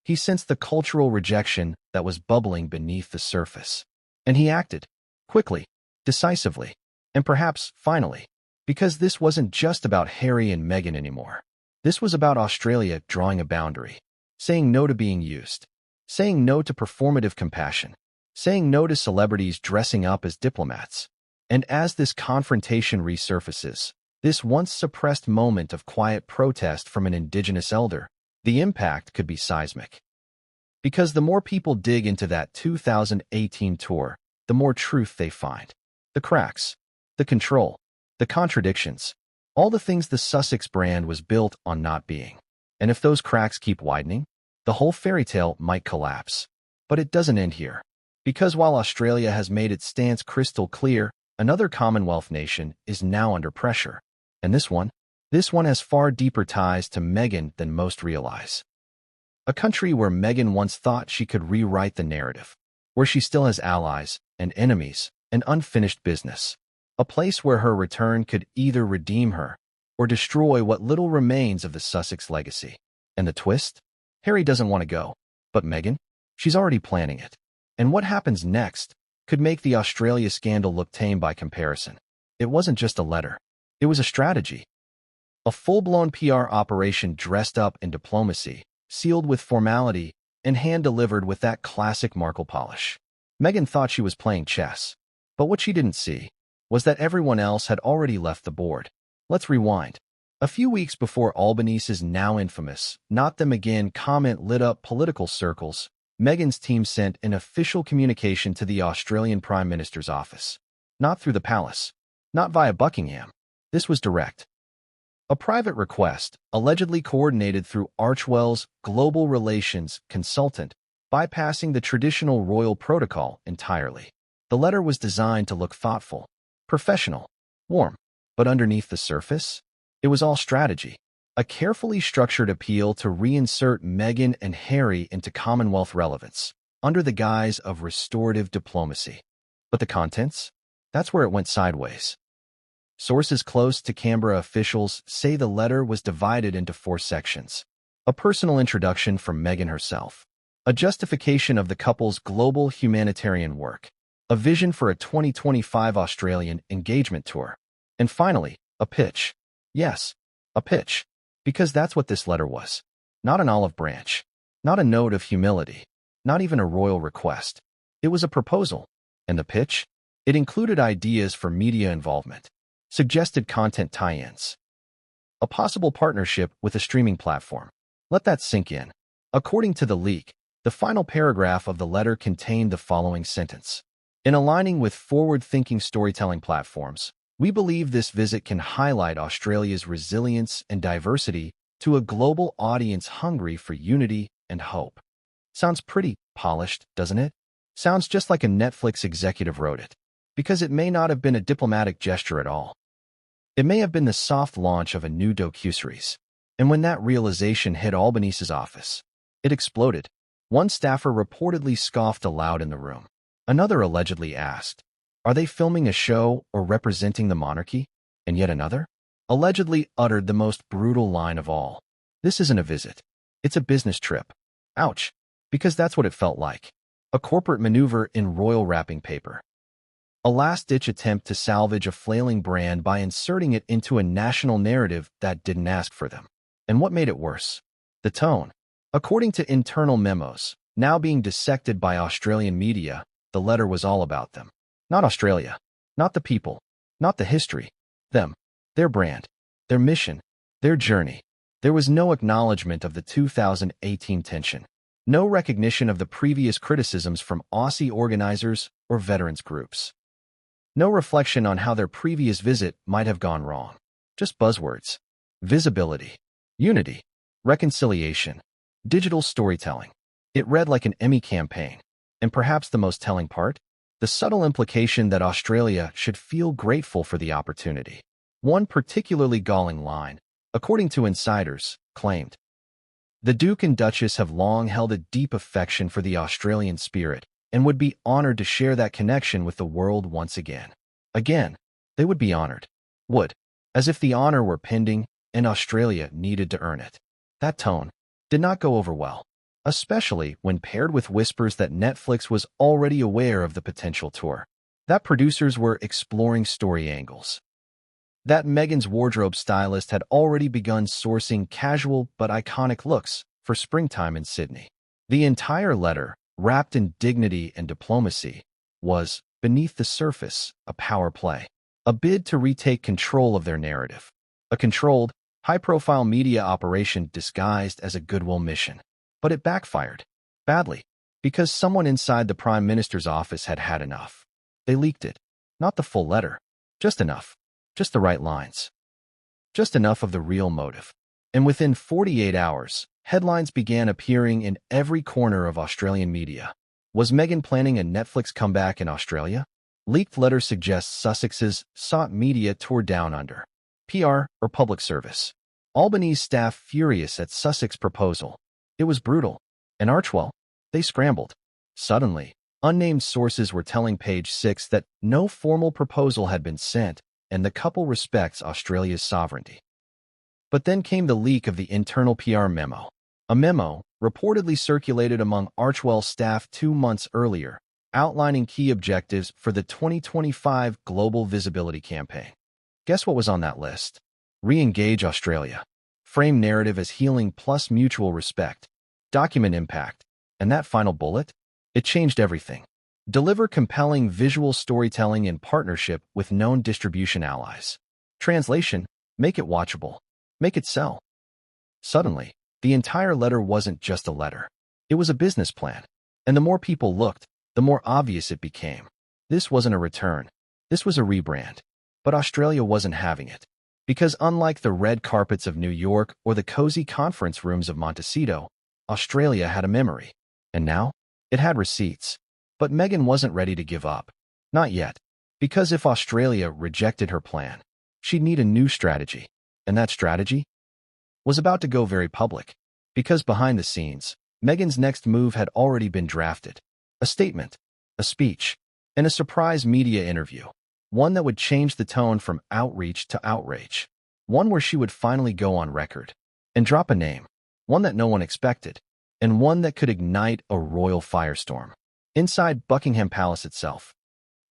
He sensed the cultural rejection that was bubbling beneath the surface. And he acted, quickly, decisively, and perhaps, finally, because this wasn't just about Harry and Meghan anymore. This was about Australia drawing a boundary, saying no to being used, saying no to performative compassion, saying no to celebrities dressing up as diplomats. And as this confrontation resurfaces, this once-suppressed moment of quiet protest from an Indigenous elder, the impact could be seismic. Because the more people dig into that 2018 tour, the more truth they find. The cracks, the control, the contradictions, all the things the Sussex brand was built on not being. And if those cracks keep widening, the whole fairy tale might collapse. But it doesn't end here. Because while Australia has made its stance crystal clear, another Commonwealth nation is now under pressure. And this one has far deeper ties to Meghan than most realize. A country where Meghan once thought she could rewrite the narrative, where she still has allies and enemies and unfinished business. A place where her return could either redeem her or destroy what little remains of the Sussex legacy. And the twist? Harry doesn't want to go, but Meghan? She's already planning it. And what happens next could make the Australia scandal look tame by comparison. It wasn't just a letter. It was a strategy. A full-blown PR operation dressed up in diplomacy, sealed with formality, and hand-delivered with that classic Markle polish. Meghan thought she was playing chess, but what she didn't see was that everyone else had already left the board. Let's rewind. A few weeks before Albanese's now infamous "not them again" comment lit up political circles, Meghan's team sent an official communication to the Australian Prime Minister's office. Not through the palace, not via Buckingham. This was direct. A private request, allegedly coordinated through Archwell's global relations consultant, bypassing the traditional royal protocol entirely. The letter was designed to look thoughtful, professional, warm, but underneath the surface, it was all strategy. A carefully structured appeal to reinsert Meghan and Harry into Commonwealth relevance, under the guise of restorative diplomacy. But the contents? That's where it went sideways. Sources close to Canberra officials say the letter was divided into 4 sections. A personal introduction from Meghan herself. A justification of the couple's global humanitarian work. A vision for a 2025 Australian engagement tour. And finally, a pitch. Yes, a pitch. Because that's what this letter was. Not an olive branch. Not a note of humility. Not even a royal request. It was a proposal. And the pitch? It included ideas for media involvement. Suggested content tie-ins. A possible partnership with a streaming platform. Let that sink in. According to the leak, the final paragraph of the letter contained the following sentence. In aligning with forward-thinking storytelling platforms, we believe this visit can highlight Australia's resilience and diversity to a global audience hungry for unity and hope. Sounds pretty polished, doesn't it? Sounds just like a Netflix executive wrote it. Because it may not have been a diplomatic gesture at all. It may have been the soft launch of a new docuseries. And when that realization hit Albanese's office, it exploded. One staffer reportedly scoffed aloud in the room. Another allegedly asked, "Are they filming a show or representing the monarchy?" And yet another allegedly uttered the most brutal line of all. "This isn't a visit. It's a business trip." Ouch. Because that's what it felt like. A corporate maneuver in royal wrapping paper. A last-ditch attempt to salvage a flailing brand by inserting it into a national narrative that didn't ask for them. And what made it worse? The tone. According to internal memos, now being dissected by Australian media, the letter was all about them. Not Australia. Not the people. Not the history. Them. Their brand. Their mission. Their journey. There was no acknowledgement of the 2018 tension. No recognition of the previous criticisms from Aussie organizers or veterans groups. No reflection on how their previous visit might have gone wrong. Just buzzwords. Visibility. Unity. Reconciliation. Digital storytelling. It read like an Emmy campaign. And perhaps the most telling part? The subtle implication that Australia should feel grateful for the opportunity. One particularly galling line, according to insiders, claimed, "The Duke and Duchess have long held a deep affection for the Australian spirit and would be honored to share that connection with the world once again." Again, they would be honored. Would. As if the honor were pending and Australia needed to earn it. That tone did not go over well, especially when paired with whispers that Netflix was already aware of the potential tour, that producers were exploring story angles, that Meghan's wardrobe stylist had already begun sourcing casual but iconic looks for springtime in Sydney. The entire letter, wrapped in dignity and diplomacy, was, beneath the surface, a power play, a bid to retake control of their narrative, a controlled, high-profile media operation disguised as a goodwill mission. But it backfired, badly, because someone inside the Prime Minister's office had had enough. They leaked it. Not the full letter. Just enough. Just the right lines. Just enough of the real motive. And within 48 hours, headlines began appearing in every corner of Australian media. Was Meghan planning a Netflix comeback in Australia? Leaked letter suggests Sussexes sought media tour down under. PR or public service. Albanese staff furious at Sussex proposal. It was brutal. And Archwell? They scrambled. Suddenly, unnamed sources were telling Page 6 that no formal proposal had been sent, and the couple respects Australia's sovereignty. But then came the leak of the internal PR memo. A memo, reportedly circulated among Archwell staff 2 months earlier, outlining key objectives for the 2025 Global Visibility Campaign. Guess what was on that list? Re-engage Australia. Frame narrative as healing plus mutual respect. Document impact. And that final bullet? It changed everything. Deliver compelling visual storytelling in partnership with known distribution allies. Translation, make it watchable. Make it sell. Suddenly, the entire letter wasn't just a letter. It was a business plan. And the more people looked, the more obvious it became. This wasn't a return. This was a rebrand. But Australia wasn't having it. Because unlike the red carpets of New York or the cozy conference rooms of Montecito, Australia had a memory. And now, it had receipts. But Meghan wasn't ready to give up. Not yet. Because if Australia rejected her plan, she'd need a new strategy. And that strategy was about to go very public. Because behind the scenes, Meghan's next move had already been drafted. A statement, a speech, and a surprise media interview. One that would change the tone from outreach to outrage. One where she would finally go on record and drop a name. One that no one expected. And one that could ignite a royal firestorm. Inside Buckingham Palace itself.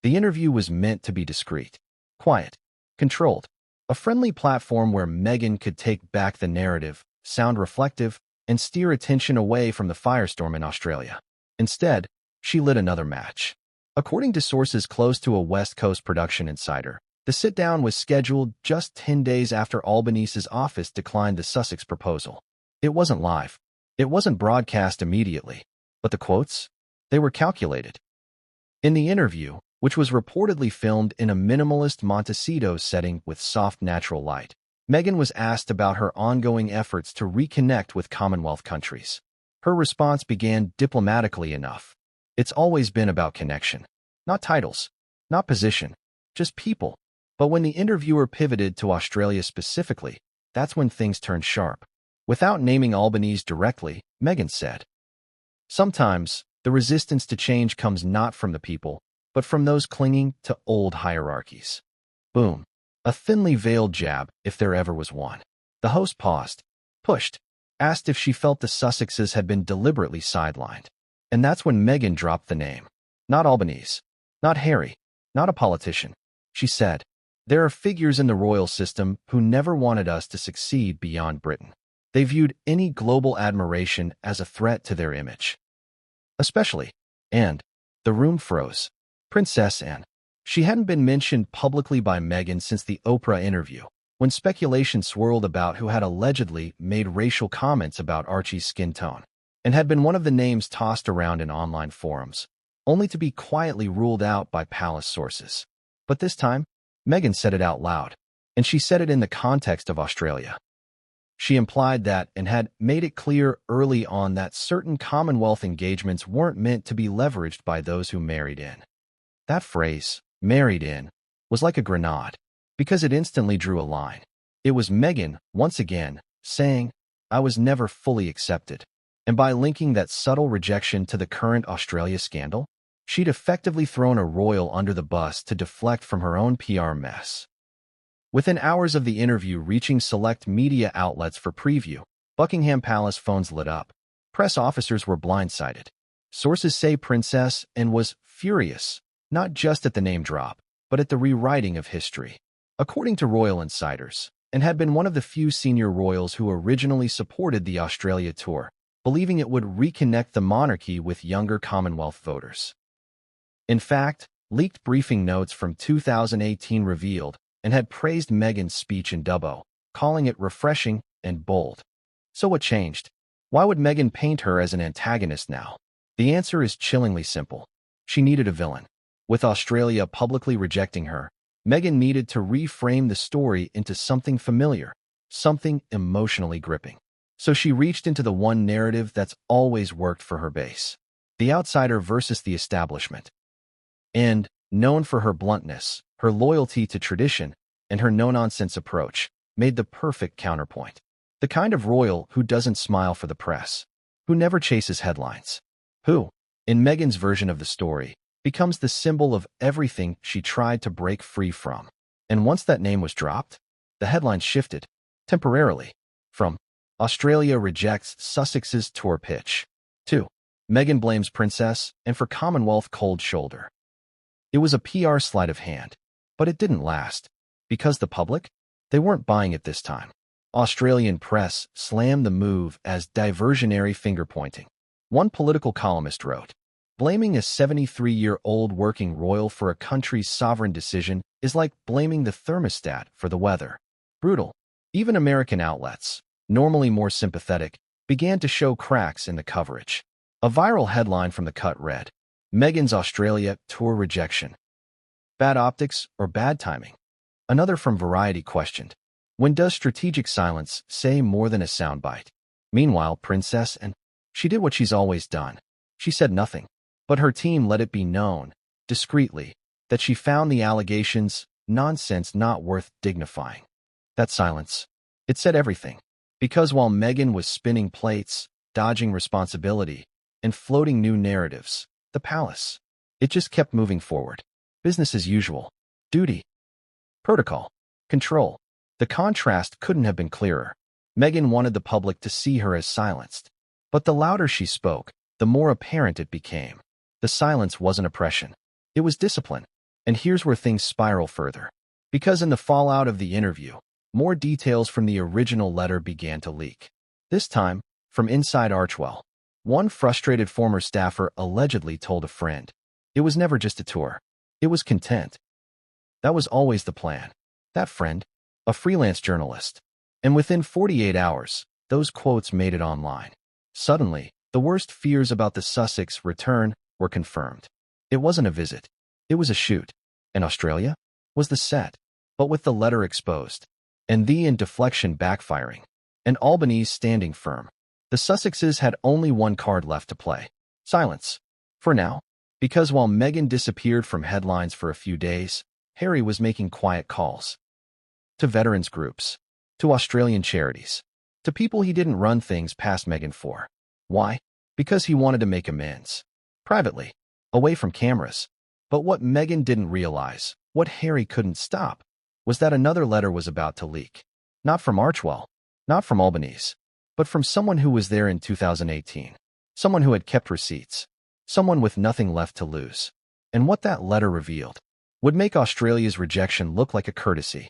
The interview was meant to be discreet, quiet, controlled. A friendly platform where Meghan could take back the narrative, sound reflective, and steer attention away from the firestorm in Australia. Instead, she lit another match. According to sources close to a West Coast production insider, the sit-down was scheduled just 10 days after Albanese's office declined the Sussex proposal. It wasn't live. It wasn't broadcast immediately. But the quotes? They were calculated. In the interview, which was reportedly filmed in a minimalist Montecito setting with soft natural light, Meghan was asked about her ongoing efforts to reconnect with Commonwealth countries. Her response began diplomatically enough. It's always been about connection. Not titles, not position, just people. But when the interviewer pivoted to Australia specifically, that's when things turned sharp. Without naming Albanese directly, Meghan said, "Sometimes, the resistance to change comes not from the people, but from those clinging to old hierarchies." Boom. A thinly veiled jab, if there ever was one. The host paused, pushed, asked if she felt the Sussexes had been deliberately sidelined. And that's when Meghan dropped the name. Not Albanese. Not Harry. Not a politician. She said, "There are figures in the royal system who never wanted us to succeed beyond Britain. They viewed any global admiration as a threat to their image. Especially," and the room froze. Princess Anne. She hadn't been mentioned publicly by Meghan since the Oprah interview, when speculation swirled about who had allegedly made racial comments about Archie's skin tone, and had been one of the names tossed around in online forums, only to be quietly ruled out by palace sources. But this time, Meghan said it out loud, and she said it in the context of Australia. She implied that and had made it clear early on that certain Commonwealth engagements weren't meant to be leveraged by those who married in. That phrase, married in, was like a grenade, because it instantly drew a line. It was Meghan, once again, saying, "I was never fully accepted." And by linking that subtle rejection to the current Australia scandal, she'd effectively thrown a royal under the bus to deflect from her own PR mess. Within hours of the interview reaching select media outlets for preview, Buckingham Palace phones lit up. Press officers were blindsided. Sources say Princess Anne was furious, not just at the name drop, but at the rewriting of history. According to royal insiders, and had been one of the few senior royals who originally supported the Australia tour, believing it would reconnect the monarchy with younger Commonwealth voters. In fact, leaked briefing notes from 2018 revealed and had praised Meghan's speech in Dubbo, calling it refreshing and bold. So what changed? Why would Meghan paint her as an antagonist now? The answer is chillingly simple. She needed a villain. With Australia publicly rejecting her, Meghan needed to reframe the story into something familiar, something emotionally gripping. So she reached into the one narrative that's always worked for her base: the outsider versus the establishment. And, known for her bluntness, her loyalty to tradition, and her no-nonsense approach, made the perfect counterpoint. The kind of royal who doesn't smile for the press, who never chases headlines, who, in Meghan's version of the story, becomes the symbol of everything she tried to break free from. And once that name was dropped, the headlines shifted, temporarily, from "Australia rejects Sussexes tour pitch" to "Meghan blames Princess and for Commonwealth cold shoulder." It was a PR sleight of hand, but it didn't last, because the public, they weren't buying it this time. Australian press slammed the move as diversionary finger-pointing. One political columnist wrote, "Blaming a 73-year-old working royal for a country's sovereign decision is like blaming the thermostat for the weather." Brutal. Even American outlets, normally more sympathetic, began to show cracks in the coverage. A viral headline from The Cut read, "Meghan's Australia tour rejection. Bad optics or bad timing?" Another from Variety questioned, "When does strategic silence say more than a soundbite?" Meanwhile, Princess Anne, she did what she's always done. She said nothing, but her team let it be known, discreetly, that she found the allegations nonsense not worth dignifying. That silence, it said everything. Because while Meghan was spinning plates, dodging responsibility, and floating new narratives, the palace, it just kept moving forward. Business as usual. Duty. Protocol. Control. The contrast couldn't have been clearer. Meghan wanted the public to see her as silenced. But the louder she spoke, the more apparent it became. The silence wasn't oppression. It was discipline. And here's where things spiral further. Because in the fallout of the interview, more details from the original letter began to leak. This time, from inside Archewell. One frustrated former staffer allegedly told a friend, "It was never just a tour. It was content." That was always the plan. That friend, a freelance journalist. And within 48 hours, those quotes made it online. Suddenly, the worst fears about the Sussex return were confirmed. It wasn't a visit. It was a shoot. And Australia was the set. But with the letter exposed, and the deflection backfiring, and Albanese standing firm, the Sussexes had only one card left to play: silence. For now. Because while Meghan disappeared from headlines for a few days, Harry was making quiet calls. To veterans groups. To Australian charities. To people he didn't run things past Meghan for. Why? Because he wanted to make amends. Privately. Away from cameras. But what Meghan didn't realize, what Harry couldn't stop, was that another letter was about to leak. Not from Archewell. Not from Albanese. But from someone who was there in 2018. Someone who had kept receipts. Someone with nothing left to lose. And what that letter revealed would make Australia's rejection look like a courtesy.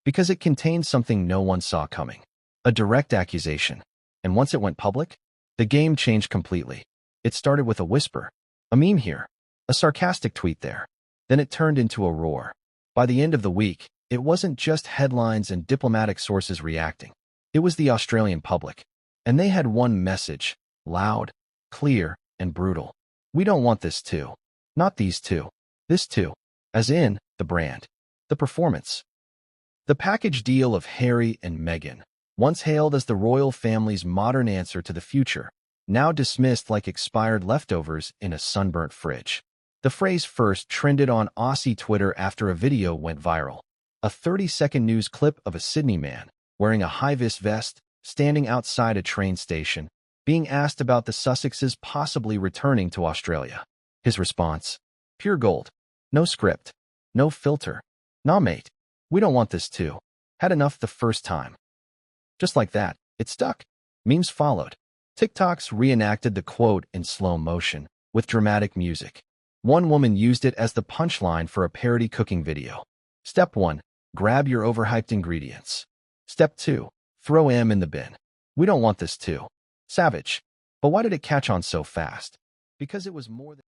Because it contained something no one saw coming. A direct accusation. And once it went public, the game changed completely. It started with a whisper. A meme here. A sarcastic tweet there. Then it turned into a roar. By the end of the week, it wasn't just headlines and diplomatic sources reacting. It was the Australian public. And they had one message. Loud, clear, and brutal. We don't want this too. Not these two. This too. As in, the brand. The performance. The package deal of Harry and Meghan Once hailed as the royal family's modern answer to the future, now dismissed like expired leftovers in a sunburnt fridge. The phrase first trended on Aussie Twitter after a video went viral. A 30-second news clip of a Sydney man, wearing a high-vis vest, standing outside a train station, being asked about the Sussexes possibly returning to Australia. His response: pure gold. No script. No filter. Nah, mate. We don't want this too. Had enough the first time. Just like that, it stuck. Memes followed. TikToks reenacted the quote in slow motion, with dramatic music. One woman used it as the punchline for a parody cooking video. Step 1. Grab your overhyped ingredients. Step 2. Throw M in the bin. We don't want this too. Savage. But why did it catch on so fast? Because it was more than